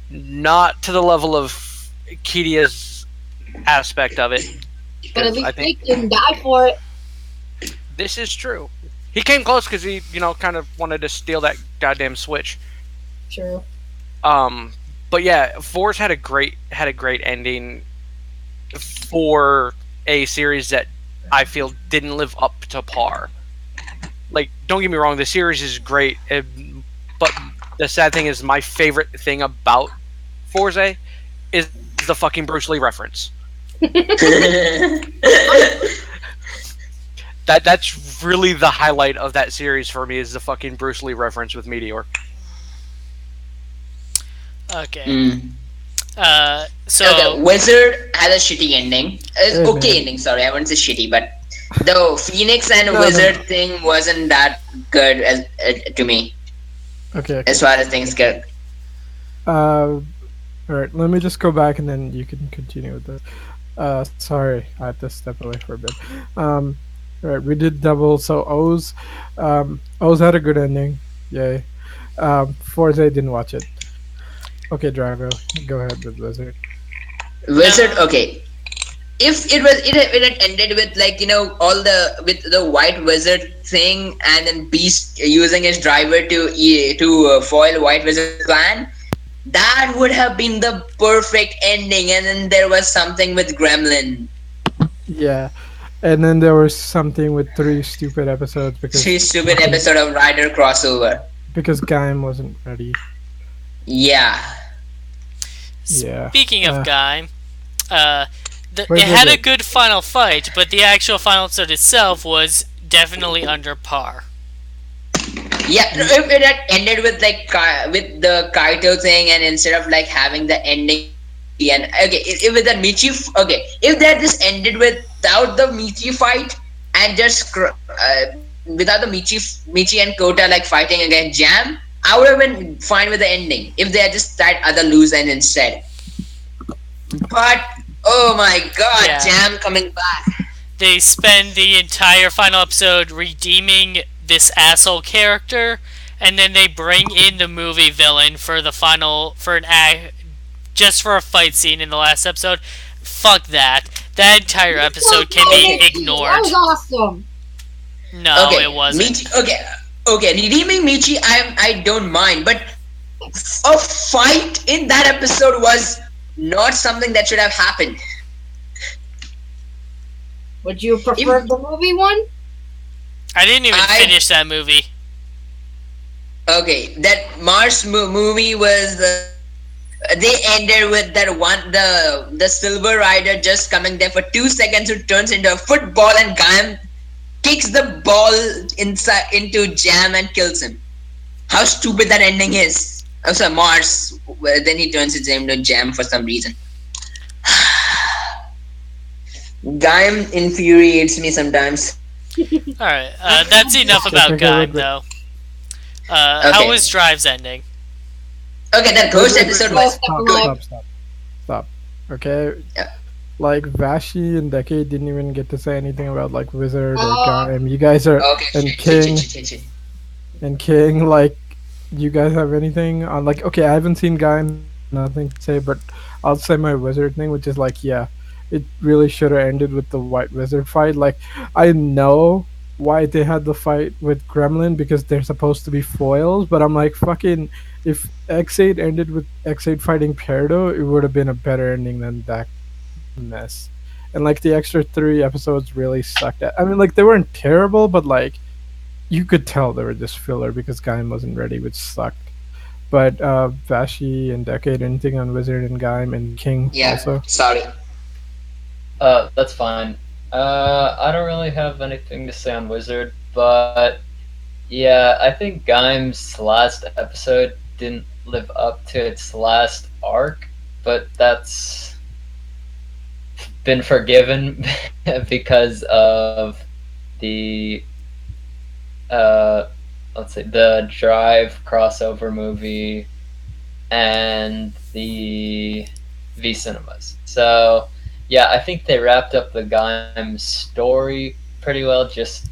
not to the level of Kiria's aspect of it. But at because I least think Jake didn't die for it. this is true. He came close because he kind of wanted to steal that goddamn switch. True. But yeah, Force had a great ending for a series that I feel didn't live up to par. Like, don't get me wrong, the series is great, but the sad thing is, my favorite thing about Forza is the fucking Bruce Lee reference. That's really the highlight of that series for me, is the fucking Bruce Lee reference with Meteor. Okay. Mm. So Okay, Wizard had a shitty ending. Hey, Okay man. ending, sorry, I wouldn't say shitty, but the Phoenix and No, Wizard no. thing wasn't that good as to me, Okay. as far as things go. All right. Let me just go back and then you can continue with this. Sorry, I had to step away for a bit. All right, we did double. So O's, O's had a good ending. Yay. Forza didn't watch it. Okay, Drago, go ahead with Wizard. Wizard, okay. If it had ended with all with the white wizard thing, and then Beast using his driver to foil White Wizard plan, that would have been the perfect ending. And then there was something with Gremlin. Yeah, and then there was something with 3 stupid episodes because Three stupid episode of Rider crossover. because Gaim wasn't ready. Yeah. Yeah. speaking of Guy, Wait, it wait, had a wait. good final fight, but the actual final episode itself was definitely under par. Yeah, if it had ended with with the Kaito thing, and instead of having the ending, and okay, if with the Michi, okay, if that just ended without the Michi fight and just without the Michi and Kota fighting against Jam, I would have been fine with the ending if they had just tried other loose end instead. But oh my god, Yeah. Jam coming back. They spend the entire final episode redeeming this asshole character, and then they bring in the movie villain for the final just for a fight scene in the last episode. Fuck that. That entire episode can be That ignored. was awesome. No, Okay, it wasn't. Michi, okay, redeeming Michi, I don't mind, but a fight in that episode was not something that should have happened. Would you prefer the movie one? I didn't even I- finish that movie. Okay, that Mars movie was they ended with that one the Silver Rider just coming there for 2 seconds, who turns into a football, and Gaim kicks the ball into Jam and kills him. How stupid that ending is. Oh, so Mars. Well, then he turns his name to Jam for some reason. Gaim infuriates me sometimes. All right, that's enough Okay, about okay, wait, Gaim wait. though. How Okay. was Drive's ending? Okay, that Wait, ghost wait, wait, episode wait. Oh, was step Stop, good. alive. stop, stop, stop. Okay, Yeah. like Vashi and Decade didn't even get to say anything about like Wizard or Uh, Gaim. You guys are Okay, and shit. King. Like, you guys have anything on like? Okay, I haven't seen Gaim, so I have nothing to say. But I'll say my Wizard thing, which is like, yeah, it really should have ended with the White Wizard fight. Like, I know why they had the fight with Gremlin because they're supposed to be foils, but I'm like, fucking, if X8 ended with X8 fighting Peridot, it would have been a better ending than that mess. And like the extra 3 episodes really sucked. I mean, like they weren't terrible, but like you could tell they were just filler because Gaim wasn't ready, which sucked. But Vashi and Decade, anything on Wizard and Gaim and King Yeah, also. sorry. That's fine. I don't really have anything to say on Wizard, but yeah, I think Gaim's last episode didn't live up to its last arc, but that's been forgiven because of the uh, let's say the Drive crossover movie and the V cinemas. So yeah, I think they wrapped up the Gaim story pretty well, just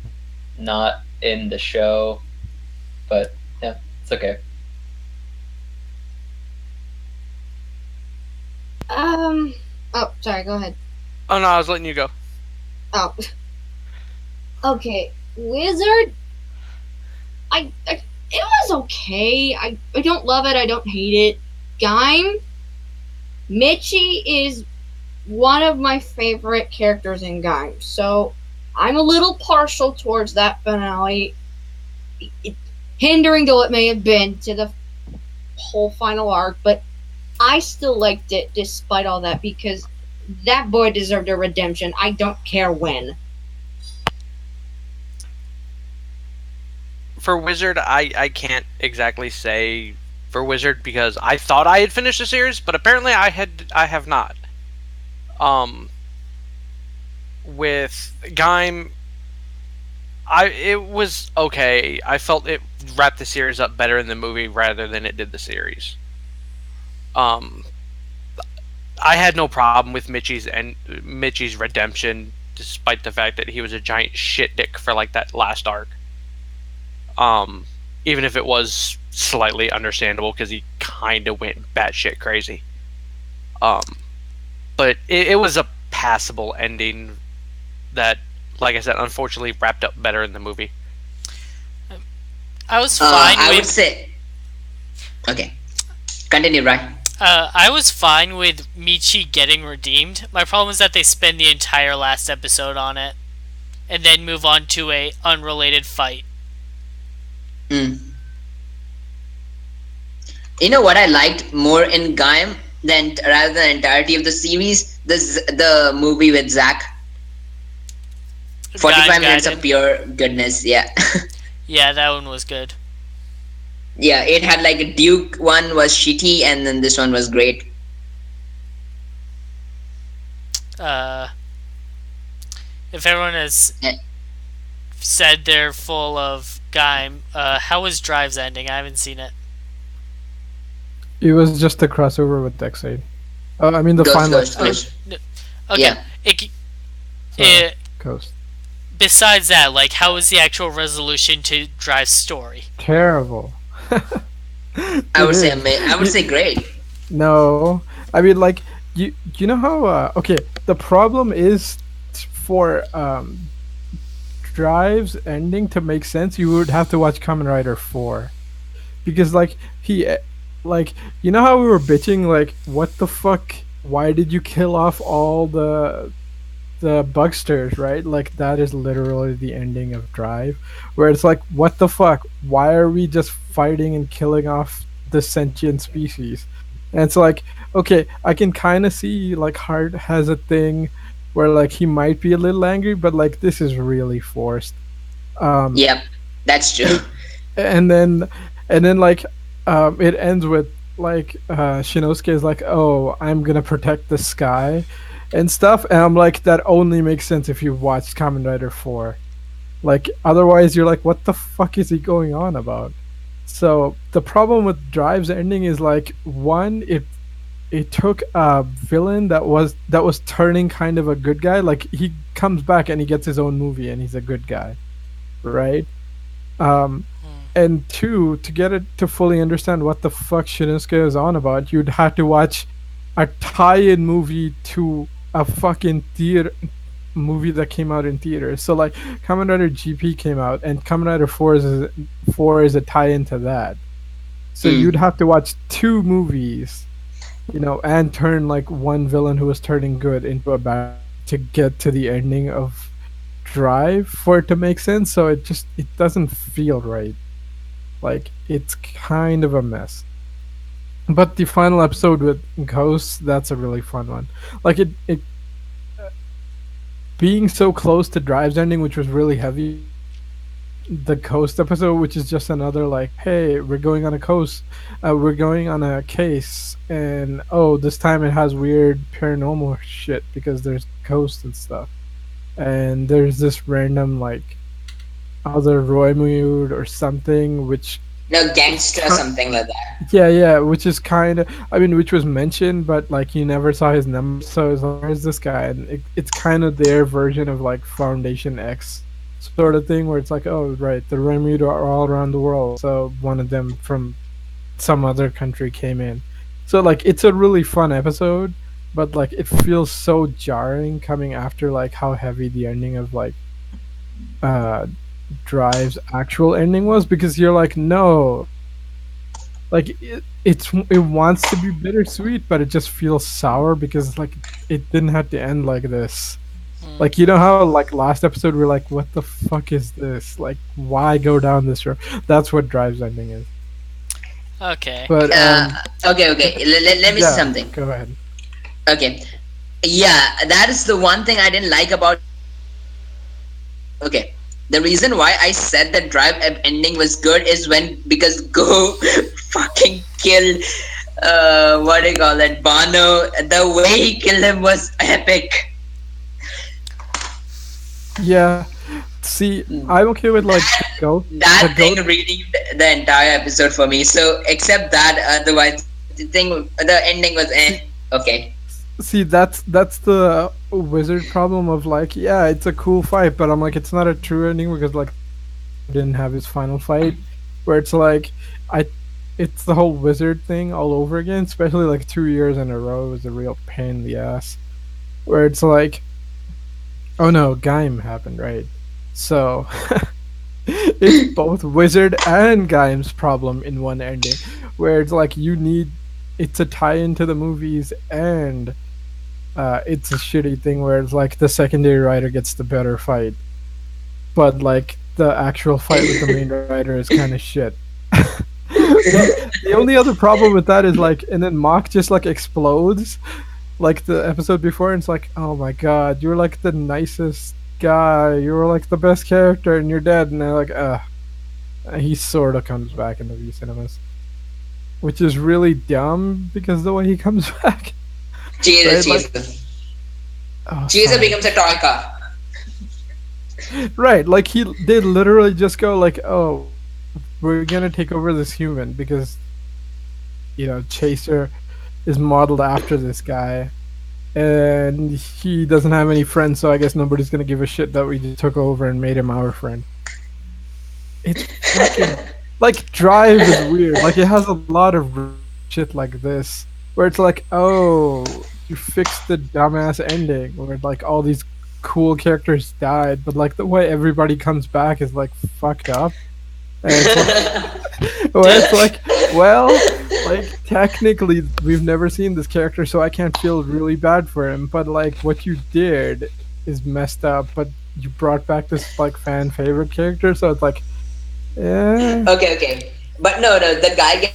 not in the show. But yeah, it's okay. um. Oh, sorry. Go ahead. Oh no, I was letting you go. Oh. Okay. Wizard. It was okay. I don't love it. I don't hate it. Gaim. Michi is one of my favorite characters in Gaim, so I'm a little partial towards that finale. Hindering though it may have been to the whole final arc, but I still liked it despite all that because that boy deserved a redemption. I don't care when. For Wizard, I can't exactly say for Wizard because I thought I had finished the series, but apparently I have not. Um, with Gaim, it was okay. I felt it wrapped the series up better in the movie rather than it did the series. Um, I had no problem with Michi's redemption, despite the fact that he was a giant shit dick for like that last arc. Um, Even if it was slightly understandable because he kind of went batshit crazy. Um, but it was a passable ending that, like I said, unfortunately wrapped up better in the movie. I was fine I would with. say. Okay, continue, right? I was fine with Michi getting redeemed. My problem is that they spend the entire last episode on it, and then move on to a unrelated fight. Mm. You know what I liked more in Gaim than rather than the entirety of the series? The movie with Zack. 45 minutes of Gaiden. pure goodness. Yeah. Yeah, that one was good. Yeah, it had like a Duke one was shitty and then this one was great. Uh, if everyone has Eh, said they're full of Gaim, how was Drive's ending? I haven't seen it. It was just a crossover with X8. I mean the Ghost, final ghost, ghost. Okay. Yeah. It, Coast. besides that, like, how was the actual resolution to Drive's story? Terrible. I would say It is. I would say great. No, I mean like you know how okay, the problem is for Drive's ending to make sense you would have to watch Kamen Rider 4 because like like you know how we were bitching like what the fuck, why did you kill off all the Bugsters, right? Like that is literally the ending of Drive, where it's like, what the fuck? Why are we just fighting and killing off the sentient species? And it's like, okay, I can kind of see like Hart has a thing where like he might be a little angry, but like this is really forced. Um, Yep, that's true. and then and then like it ends with like Shinosuke is like, "Oh, I'm gonna protect the sky," and stuff. And I'm like, that only makes sense if you watched Kamen Rider 4. Like, otherwise, you're like, what the fuck is he going on about? So the problem with Drive's ending is like, one, it took a villain that was turning kind of a good guy. Like, he comes back and he gets his own movie and he's a good guy, right? Um, and two, to get it to fully understand what the fuck Shinosuke is on about, you'd have to watch a tie-in movie to a fucking theater movie that came out in theaters. So like Kamen Rider GP came out, and Kamen Rider 4 is a tie-in to that. So you'd Mm. have to watch two movies, and turn like one villain who was turning good into a bad to get to the ending of Drive for it to make sense. So it doesn't feel right. Like, it's kind of a mess. But the final episode with Ghosts, that's a really fun one. Like, it being so close to Drive's ending, which was really heavy. The Coast episode, which is just another like, hey, we're going on a coast, we're going on a case, and oh, this time it has weird paranormal shit because there's ghosts and stuff, and there's this random like other Roy or something, which No, is gangster, something like that. yeah, which is kind of, I mean, which was mentioned, but like you never saw his number, so it's like, where's this guy? And it's kind of their version of like Foundation X sort of thing, where it's like, oh, right, the Remuda are all around the world, so one of them from some other country came in. So like, it's a really fun episode, but like, it feels so jarring coming after like how heavy the ending of like uh Drive's actual ending was, because you're like, no, like it wants to be bittersweet, but it just feels sour because like it didn't have to end like this. Like, how like last episode we're like, what the fuck is this? Like, why go down this road? That's what Drive's ending is. Okay. But Uh, okay. Let me say yeah, something. go ahead. Okay. Yeah, that is the one thing I didn't like about. Okay. The reason why I said that ending was good is because Go fucking killed what do you call that, Bano. The way he killed him was epic. Yeah, see, I'm okay with like That the thing goat. redeemed the entire episode for me. So except that, otherwise the ending was okay. See, that's the wizard problem of like, yeah, it's a cool fight, but I'm like, it's not a true ending because like didn't have his final fight, where it's like, I, it's the whole wizard thing all over again. Especially like 2 years in a row was a real pain in the ass. Where it's like, oh no, Gaim happened, right? So it's both wizard and Gaim's problem in one ending, where it's like you need it's a tie into the movies, and it's a shitty thing where it's like the secondary writer gets the better fight, but like the actual fight with the main writer is kind of shit. The only other problem with that is like, and then Mock just like explodes, like the episode before, and it's like, oh my god, you're like the nicest guy, you were like the best character, and you're dead, and they're like, he sort of comes back in the V cinemas, which is really dumb because the way he comes back, right? Jesus, Like, Jesus. oh, Jesus sorry. becomes a toy car. Right, like they literally just go like, oh, we're gonna take over this human because Chaser is modeled after this guy, and he doesn't have any friends, so I guess nobody's gonna give a shit that we just took over and made him our friend. It's fucking like Drive is weird. Like, it has a lot of shit like this, where it's like, oh, you fixed the dumbass ending, where like all these cool characters died, but like the way everybody comes back is like fucked up, and it's like, where it's like, well, like technically we've never seen this character, so I can't feel really bad for him, but like what you did is messed up, but you brought back this like fan favorite character, so it's like, yeah. Okay. But no, the guy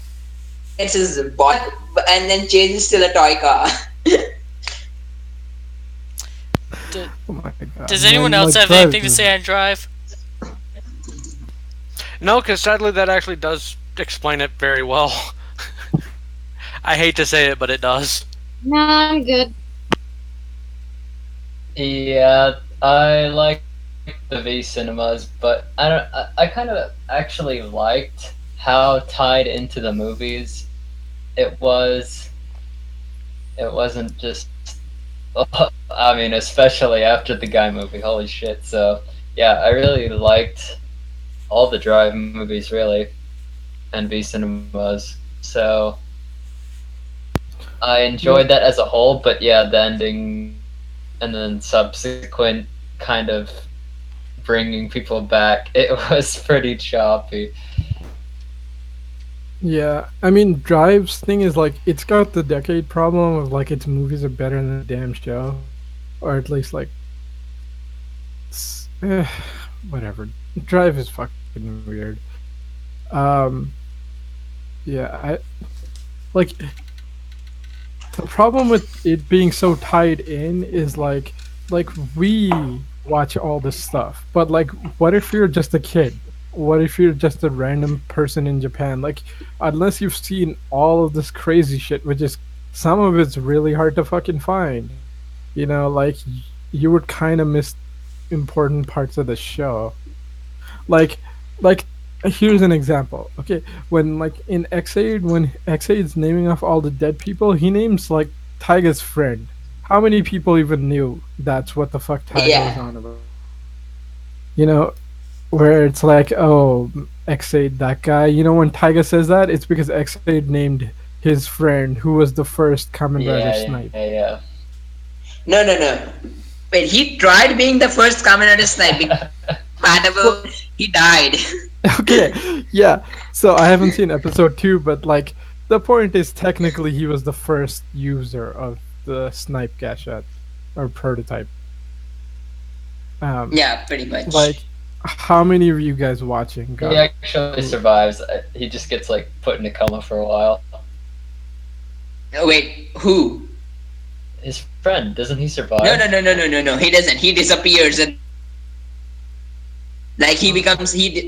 gets his body and then changes to the toy car. Oh my god. Does anyone man, else like, have Drive anything to is- say on Drive? No, because sadly that actually does explain it very well. I hate to say it, but it does. Nah, I'm good. Yeah, I like the V cinemas, but I kind of actually liked how tied into the movies it was. It wasn't just. I mean, especially after the Guy movie. Holy shit! So yeah, I really liked all the Drive movies, really, and V cinemas. So I Yeah, enjoyed that as a whole, but yeah, the ending and then subsequent kind of bringing people back, it was pretty choppy. yeah. I mean, Drive's thing is like it's got the decade problem of like its movies are better than the damn show, or at least like whatever. Drive is fucking weird. Um, yeah, I like the problem with it being so tied in is like we watch all this stuff, but like what if you're just a kid? What if you're just a random person in Japan? Like unless you've seen all of this crazy shit, which is some of it's really hard to fucking find. Like you would kind of miss important parts of the show. Like here's an example. Okay, when like in Ex-Aid, when Ex-Aid's naming off all the dead people, he names like Taiga's friend. How many people even knew that's what the fuck Taiga was Yeah. on about? You know, where it's like, oh, Ex-Aid, that guy. When Taiga says that, it's because Ex-Aid named his friend, who was the first Kamen Rider Snipe. Yeah. No, no, no. Wait, he tried being the first Kamen Rider snipe. Well, Compatible. He died. okay, yeah. So I haven't seen episode 2, but like the point is technically he was the first user of the snipe gadget or prototype. Um, Yeah, pretty much. like how many of you guys watching He got? actually survives. He just gets like put in a coma for a while. Oh, wait, who? His friend, doesn't he survive? No, no, no, no, no, no, no. He doesn't. He disappears and like he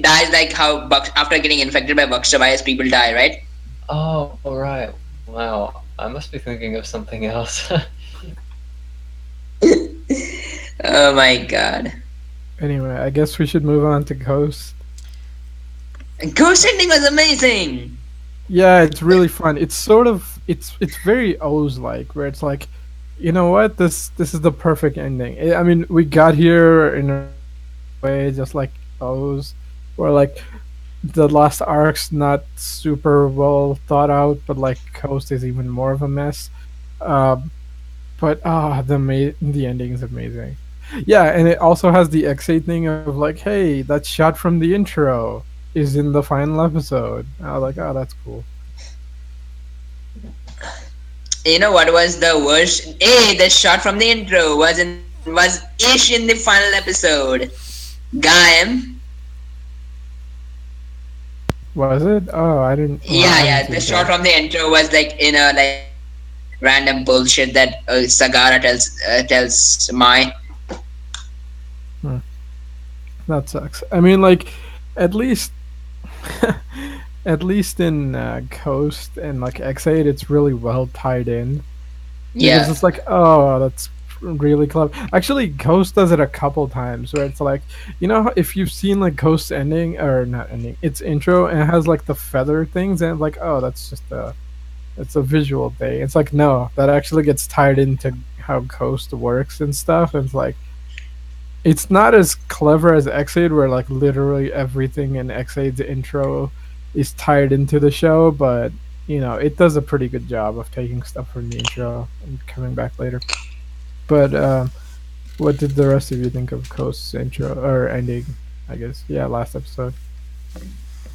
dies like how after getting infected by Buckster virus, people die, right? Oh, all right. Wow, I must be thinking of something else. Oh my god. Anyway, I guess we should move on to Ghost. Ghost ending was amazing. Yeah, it's really fun. It's sort of it's very O's like, where it's like, you know what, this is the perfect ending. I mean, we got here in a way just like O's, where like the last arc's not super well thought out, but like Coast is even more of a mess. Um, but the ending is amazing. Yeah, and it also has the X8 thing of like, hey, that shot from the intro is in the final episode. I was like, oh, that's cool. You know what was the worst? Hey, the shot from the intro was ish in the final episode. Gaim. Was it? Oh, I didn't. Well, I Yeah, haven't yeah. seen The shot that. from the intro was like in a like random bullshit that Sagara tells Mai. Hmm, that sucks. I mean, like, at least, at least in Coast and like X8, it's really well tied in because Yeah. it's like, oh, that's really clever. Actually, Ghost does it a couple times where it's like, if you've seen like Ghost's ending or not ending, its intro and it has like the feather things and like, oh, that's just it's a visual thing. It's like, no, that actually gets tied into how Ghost works and stuff. And it's like, it's not as clever as X-Aid, where like literally everything in X-Aid's intro is tied into the show, but it does a pretty good job of taking stuff from the intro and coming back later. But what did the rest of you think of Coast's intro or ending? I guess, yeah, last episode.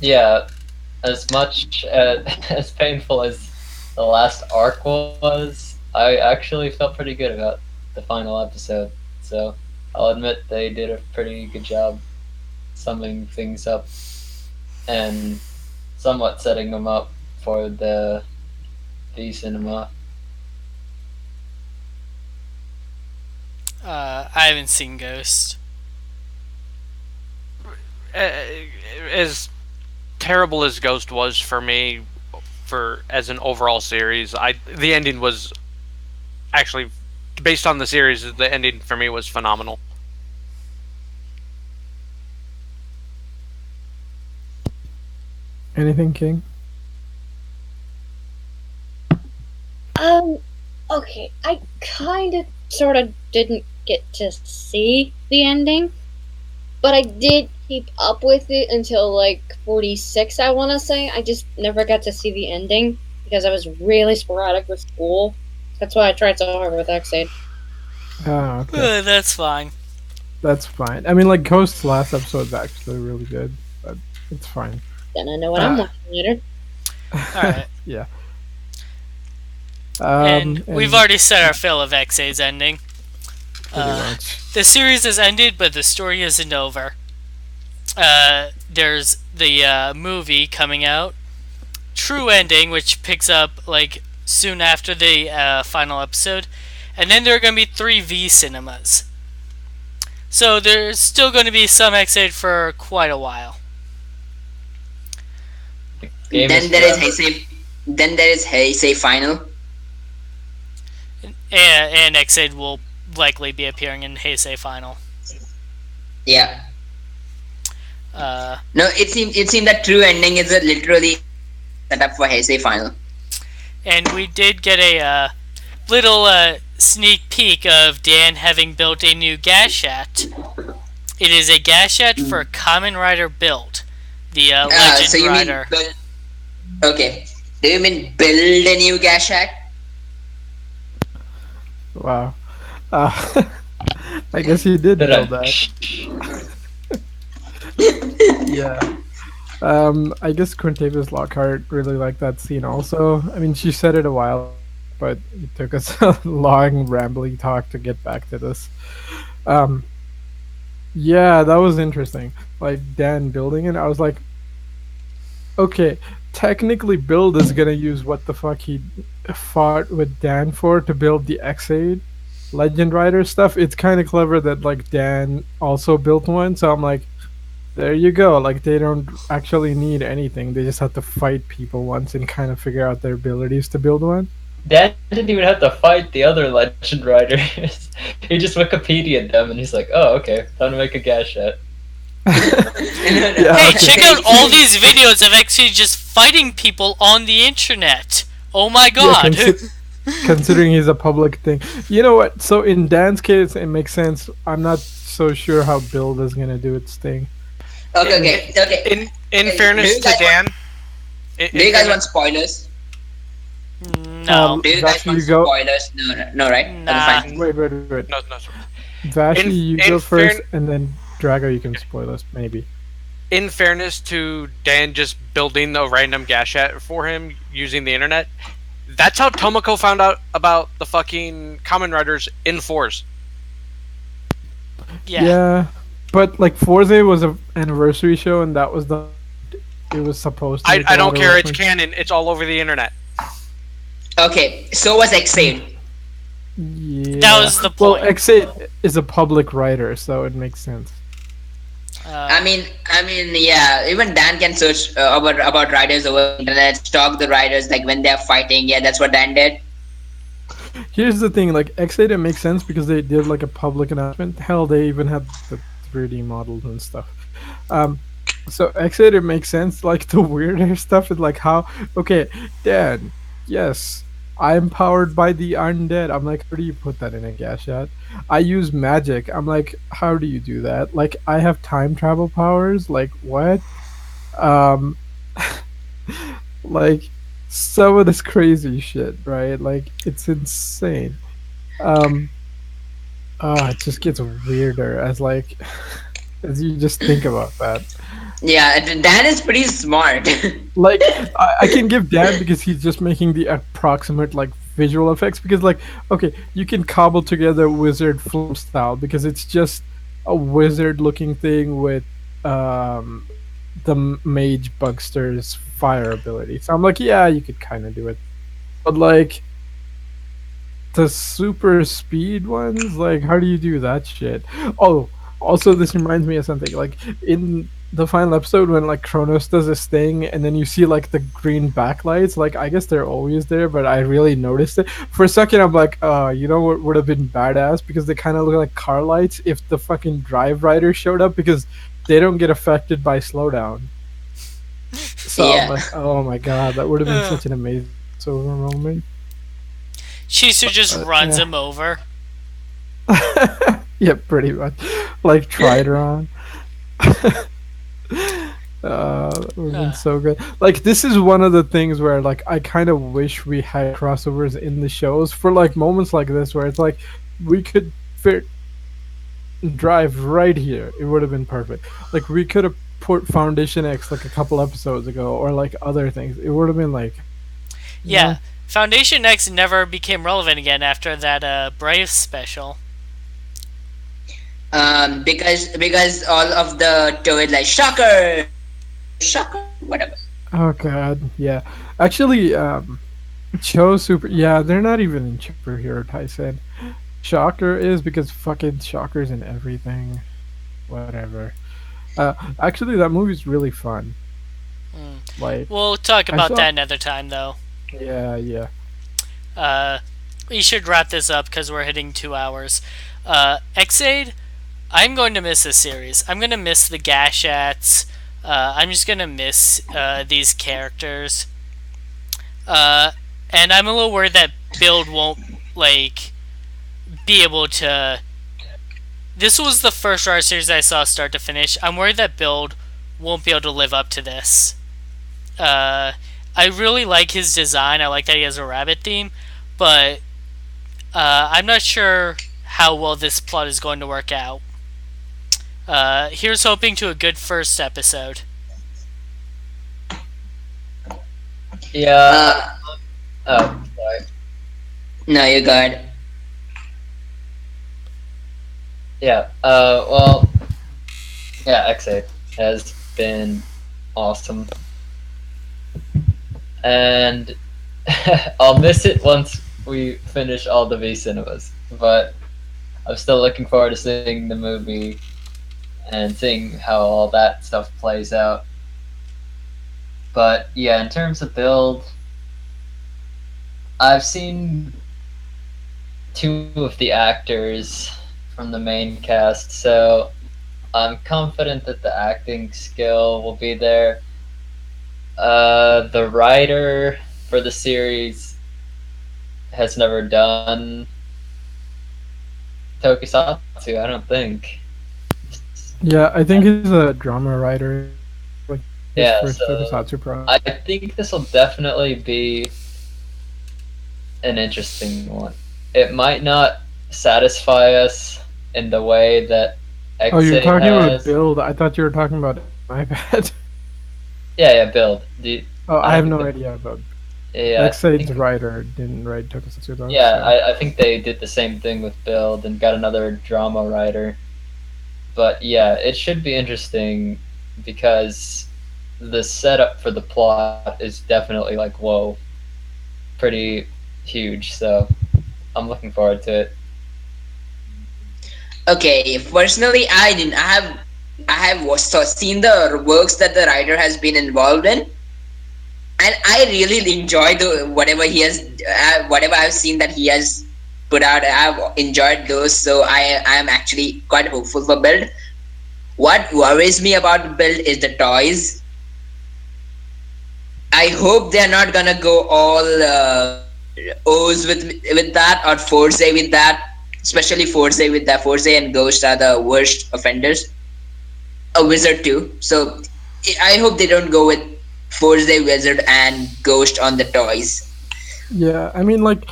Yeah, as much as painful as the last arc was, I actually felt pretty good about the final episode. So I'll admit they did a pretty good job summing things up and somewhat setting them up for the V cinema. I haven't seen Ghost. As terrible as Ghost was for me, for as an overall series, the ending was actually based on the series. The ending for me was phenomenal. Anything, King? Um, okay, I kind of sort of didn't get to see the ending, but I did keep up with it until like 46, I want to say. I just never got to see the ending because I was really sporadic with school. That's why I tried so hard with Ex-Aid. Oh, okay. That's fine. That's fine. I mean, like, Ghost's last episode's actually really good, but it's fine. Then I know what I'm Uh, watching later. Alright. Yeah. And we've already said our fill of Ex-Aid's ending. pretty much. The series has ended, but the story isn't over. There's the movie coming out, True Ending, which picks up like soon after the final episode, and then there are going to be 3V cinemas. So there's still going to be some Ex-Aid for quite a while. Game Then is there is forever. Heisei. Then there is Heisei Final. And Ex-Aid will likely be appearing in Heisei Final. Yeah. Uh, No, it seemed that True Ending is a literally set up for Heisei Final. and we did get a little sneak peek of Dan having built a new Gashat. It is a Gashat for Kamen Rider build, the Legend So you Rider. mean build? Okay. Do you mean build a new Gashat? Wow. I guess he did build that. Yeah. I guess Quintavis Lockhart really liked that scene also. I mean, she said it a while, but it took us a long, rambly talk to get back to this. Yeah, that was interesting. Like, Dan building it, I was like, okay, technically Build is gonna use what the fuck he fought with Dan for to build the Ex-Aid Legend Rider stuff. It's kind of clever that, like, Dan also built one, so I'm like, there you go. Like, they don't actually need anything. They just have to fight people once and kind of figure out their abilities to build one. Dan didn't even have to fight the other Legend Riders. He just Wikipedia'd them, and he's like, "Oh, okay, time to make a Gashat." Yeah, Hey, okay. check out all these videos of Ex-Aid just fighting people on the internet. Oh my god. Considering he's a public thing. You know what? So in Dan's case, it makes sense. I'm not so sure how Build is gonna do its thing. Okay. In Hey, fairness do you to guys Dan, Do you guys want spoilers? No. Do you guys Actually, want you go. spoilers? No, right? Okay, Nah. fine. Wait. no, Vashi, In- you in go first, fair- and then Drago, you can spoil us, maybe. in fairness to Dan just building a random Gashat for him using the internet, that's how Tomoko found out about the fucking Kamen Riders in Force. Yeah. But, like, Forza was an anniversary show, and that was the. It was supposed to. I make a don't lot of care, it's reference- canon, it's all over the internet. Okay, so was Ex-Aid. Yeah. That was the Well, point. Ex-Aid is a public writer, so it makes sense. I mean, yeah. Even Dan can search about riders over the internet, stalk the riders like when they're fighting. Yeah, that's what Dan did. Here's the thing, like, Ex-Aid, it makes sense because they did, like, a public announcement. Hell, they even had the 3D models and stuff. So Ex-Aid, it makes sense. Like, the weirder stuff is like how, okay, Dan, yes, I'm powered by the undead. I'm like, how do you put that in a Gashat? I use magic. I'm like, how do you do that? Like, I have time travel powers. Like, what? Um, like, some of this crazy shit, right? Like, it's insane. It just gets weirder as, like, as you just think about that. Yeah, Dan is pretty smart. Like, I can give Dan because he's just making the approximate, like, visual effects, because, like, okay, you can cobble together wizard film style because it's just a wizard looking thing with the mage bugster's fire ability. So I'm like, yeah, you could kind of do it, but, like, the super speed ones, like, how do you do that shit? Oh, also, this reminds me of something. Like, in the final episode when like Kronos does his thing, and then you see like the green backlights. Like I guess they're always there, but I really noticed it for a second. I'm like, you know what would have been badass because they kind of look like car lights if the fucking Drive Rider showed up because they don't get affected by slowdown. So I'm Yeah. like, oh my god, that would have been Ugh. such an amazing silver moment. Chisu just runs Yeah. him over. Yeah, pretty much. Like Tridron. That would have been Uh, so good. Like this is one of the things where like I kind of wish we had crossovers in the shows for like moments like this where it's like we could fit drive right here. It would have been perfect. Like we could have put Foundation X like a couple episodes ago or like other things. It would have been like, you know, yeah, Foundation X never became relevant again after that Brave special. Because all of the toys like shocker, whatever. oh god, yeah. Actually, Cho Super, yeah, they're not even in superhero Tyson. Shocker is because fucking Shocker's in everything. Whatever. Actually, that movie's really fun. Mm. Like, We'll talk I about saw. that another time, though. Yeah, yeah. Uh, we should wrap this up because we're hitting 2 hours. Ex-Aid, I'm going to miss this series. I'm going to miss the Gashats. I'm just going to miss these characters. Uh, and I'm a little worried that Build won't, like, be able to. This was the first Rider series I saw start to finish. I'm worried that Build won't be able to live up to this. Uh, I really like his design. I like that he has a rabbit theme, but I'm not sure how well this plot is going to work out. Here's hoping to a good first episode. Yeah. Uh, Oh, sorry. no, you got it. Yeah. Well, yeah. X8 has been awesome, and I'll miss it once we finish all the V cinemas. But I'm still looking forward to seeing the movie and seeing how all that stuff plays out. But yeah, in terms of build, I've seen two of the actors from the main cast, so I'm confident that the acting skill will be there. The writer for the series has never done tokusatsu, I don't think. Yeah, I think he's a drama writer. Like his Yeah, first so Tokusatsu project. I think this will definitely be an interesting one. It might not satisfy us in the way that Oh, you're X8 talking about has. build. I thought you were talking about my bad. Yeah, yeah, build. Oh, I I have don't no think idea about. yeah, I X8's think writer didn't write Tokusatsu though. yeah, So. I think they did the same thing with build and got another drama writer. But yeah, it should be interesting because the setup for the plot is definitely like whoa, pretty huge. So I'm looking forward to it. Okay, personally, seen the works that the writer has been involved in, and I really enjoy the whatever I've seen that he has put out. I've enjoyed those, so I am actually quite hopeful for Build. What worries me about Build is the toys. I hope they're not gonna go all O's with that or Force with that. Especially Force with that. Force and Ghost are the worst offenders. A Wizard too. So I hope they don't go with Force Wizard and Ghost on the toys. Yeah, I mean, like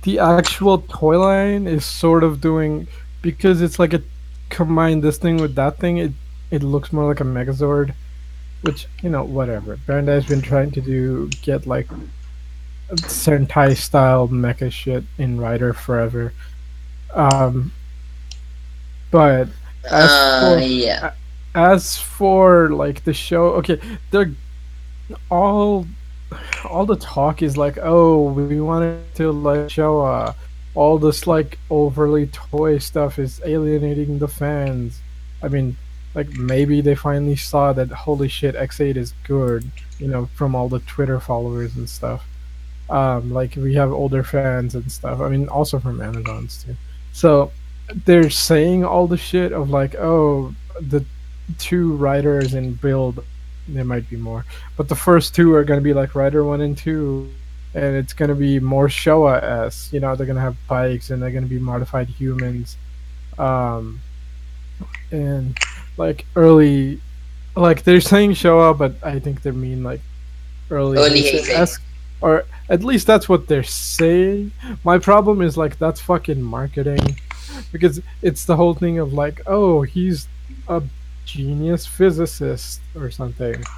the actual toy line is sort of doing because it's like a combine this thing with that thing. It looks more like a Megazord, which whatever. Bandai's been trying to get like Sentai style mecha shit in Rider forever. Um, but as for Yeah. as for like the show, okay, they're all all the talk is like, oh, we wanted to like show all this like overly toy stuff is alienating the fans. I mean, like maybe they finally saw that holy shit, X8 is good, from all the Twitter followers and stuff. Like we have older fans and stuff. I mean, also from Amazons too. So they're saying all the shit of like, oh, the two writers in build, there might be more, but the first two are gonna be like Rider 1 and 2, and it's gonna be more Showa s. They're gonna have bikes and they're gonna be modified humans, um, and like early, like they're saying Showa, but I think they mean like early Early Heisei Heisei. esque, or at least that's what they're saying. My problem is like that's fucking marketing, because it's the whole thing of like, oh, he's a genius physicist or something.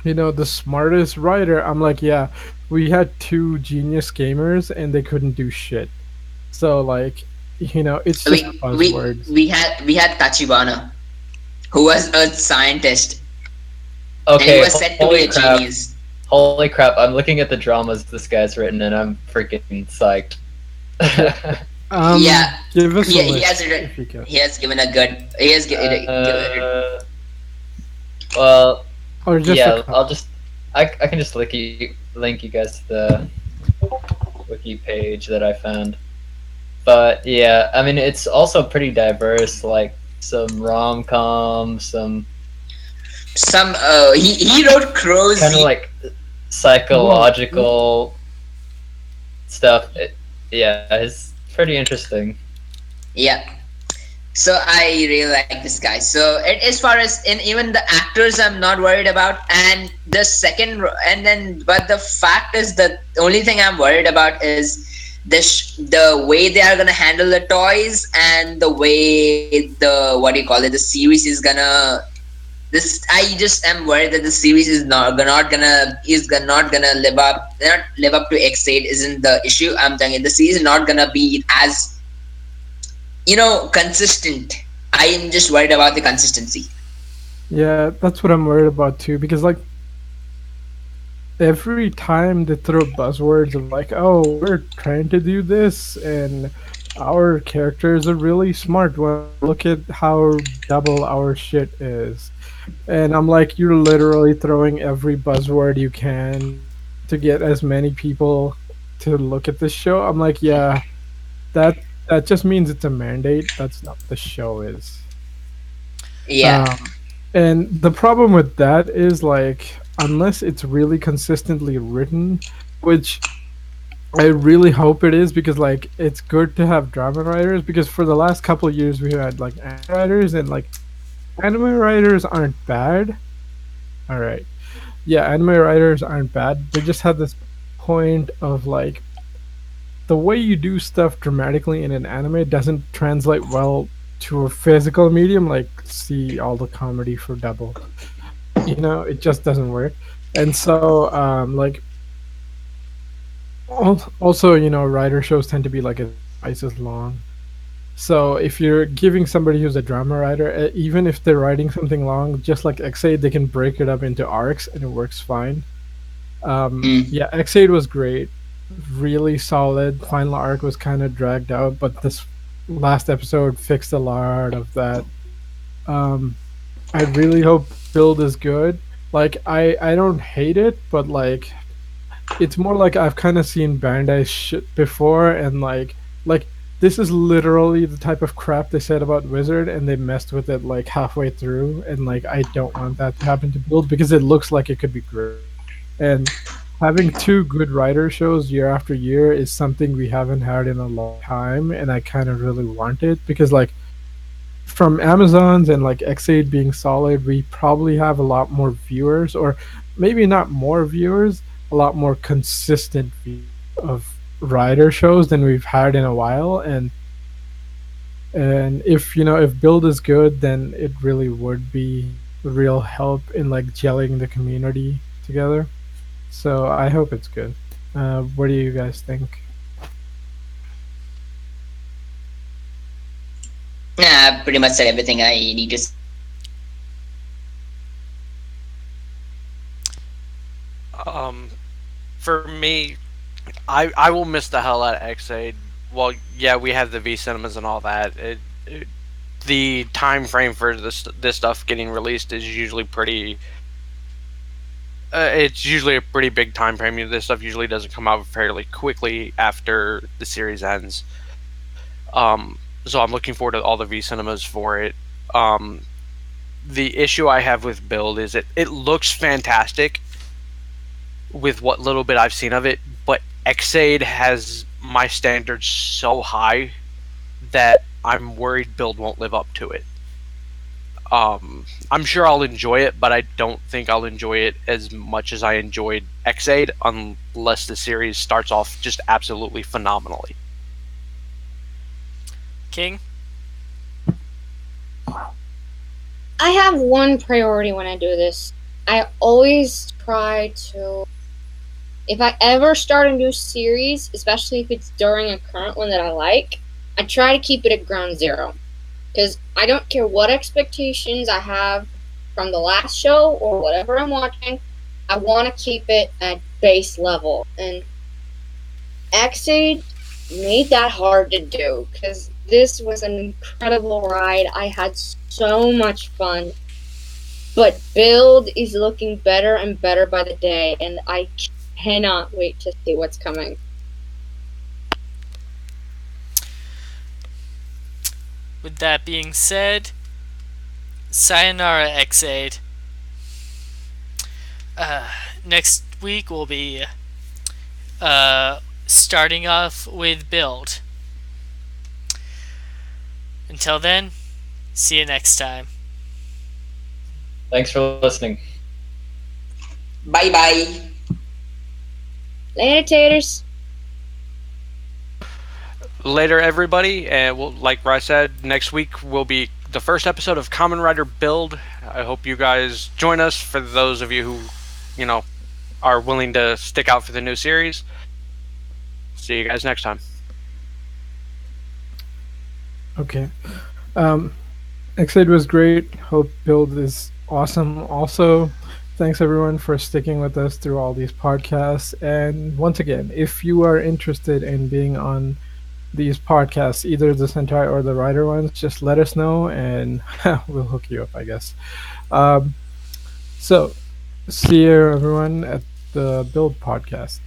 The smartest writer. I'm like, yeah, we had two genius gamers and they couldn't do shit. So like, it's just We we buzzwords. we had Tachibana, who was a scientist, and he Okay, was said to be holy a crap. genius. Holy crap, I'm looking at the dramas this guy's written and I'm freaking psyched. Yeah, Give us a he has list written, if you can, he has given a good he has given. uh, well, or just a yeah, couple. I'll just I can just link you guys to the wiki page that I found. But yeah, I mean it's also pretty diverse, like some rom com, some Some he wrote Crows. kind of like Whoa. psychological stuff. Yeah, it's pretty interesting. Yeah. So I really like this guy. So as far as in even the actors, I'm not worried about. And the second, and then, but the fact is the only thing I'm worried about is the way they are gonna handle the toys and the way the what do you call it, the series is gonna. This I just am worried that the series is not gonna live up to X8 isn't the issue. I'm telling you, the series is not gonna be as consistent. I am just worried about the consistency. Yeah, that's what I'm worried about too. Because like every time they throw buzzwords of like, oh, we're trying to do this, and our characters are really smart. Well, look at how double our shit is. And I'm like, you're literally throwing every buzzword you can to get as many people to look at this show. I'm like, yeah, that that just means it's a mandate. That's not what the show is. Yeah, Um, and the problem with that is like, unless it's really consistently written, which I really hope it is, because like it's good to have drama writers, because for the last couple of years we had like anime writers, and like anime writers aren't bad. All right. Yeah, anime writers aren't bad. They just had this point of like the way you do stuff dramatically in an anime doesn't translate well to a physical medium, like see all the comedy for double. It just doesn't work. And so like also, writer shows tend to be like twice as long. So if you're giving somebody who's a drama writer, even if they're writing something long, just like X8, they can break it up into arcs and it works fine. mm. Yeah, X8 was great, really solid. Final arc was kind of dragged out, but this last episode fixed a lot of that. Um, I really hope build is good. Like I don't hate it, but like it's more like I've kind of seen Bandai shit before, and like this is literally the type of crap they said about Wizard, and they messed with it like halfway through, and like I don't want that to happen to build, because it looks like it could be great. And having two good writer shows year after year is something we haven't had in a long time, and I kind of really want it, because like from Amazon's and like X8 being solid, we probably have a lot more viewers, or maybe not more viewers, a lot more consistent views of rider shows than we've had in a while. And if build is good, then it really would be a real help in like gelling the community together. So I hope it's good. What do you guys think? Yeah, I pretty much said everything I need to say. Um, for me, I will miss the hell out of Ex-Aid. Well, yeah, we have the V cinemas and all that. the time frame for this stuff getting released is usually pretty. It's usually a pretty big time frame. This stuff usually doesn't come out fairly quickly after the series ends. So I'm looking forward to all the V cinemas for it. Um, the issue I have with Build is it looks fantastic with what little bit I've seen of it, but Ex-Aid has my standards so high that I'm worried Build won't live up to it. I'm sure I'll enjoy it, but I don't think I'll enjoy it as much as I enjoyed Ex-Aid unless the series starts off just absolutely phenomenally. King? I have one priority when I do this. I always try to, if I ever start a new series, especially if it's during a current one that I like, I try to keep it at ground zero. Because I don't care what expectations I have from the last show or whatever I'm watching, I want to keep it at base level. And Ex-Aid made that hard to do because this was an incredible ride. I had so much fun. But Build is looking better and better by the day, and I cannot wait to see what's coming. With that being said, sayonara Ex-Aid. Next week we'll be starting off with Build. Until then, see you next time. Thanks for listening. Bye bye. Later, taters. Later, everybody, and like I said, next week will be the first episode of Kamen Rider Build. I hope you guys join us. For those of you who, are willing to stick out for the new series. See you guys next time. Okay. Ex-Aid was great. Hope Build is awesome. Also, thanks everyone for sticking with us through all these podcasts. And once again, if you are interested in being on these podcasts, either the Sentai or the Rider ones, just let us know and we'll hook you up, I guess. So, see you everyone at the Build podcast.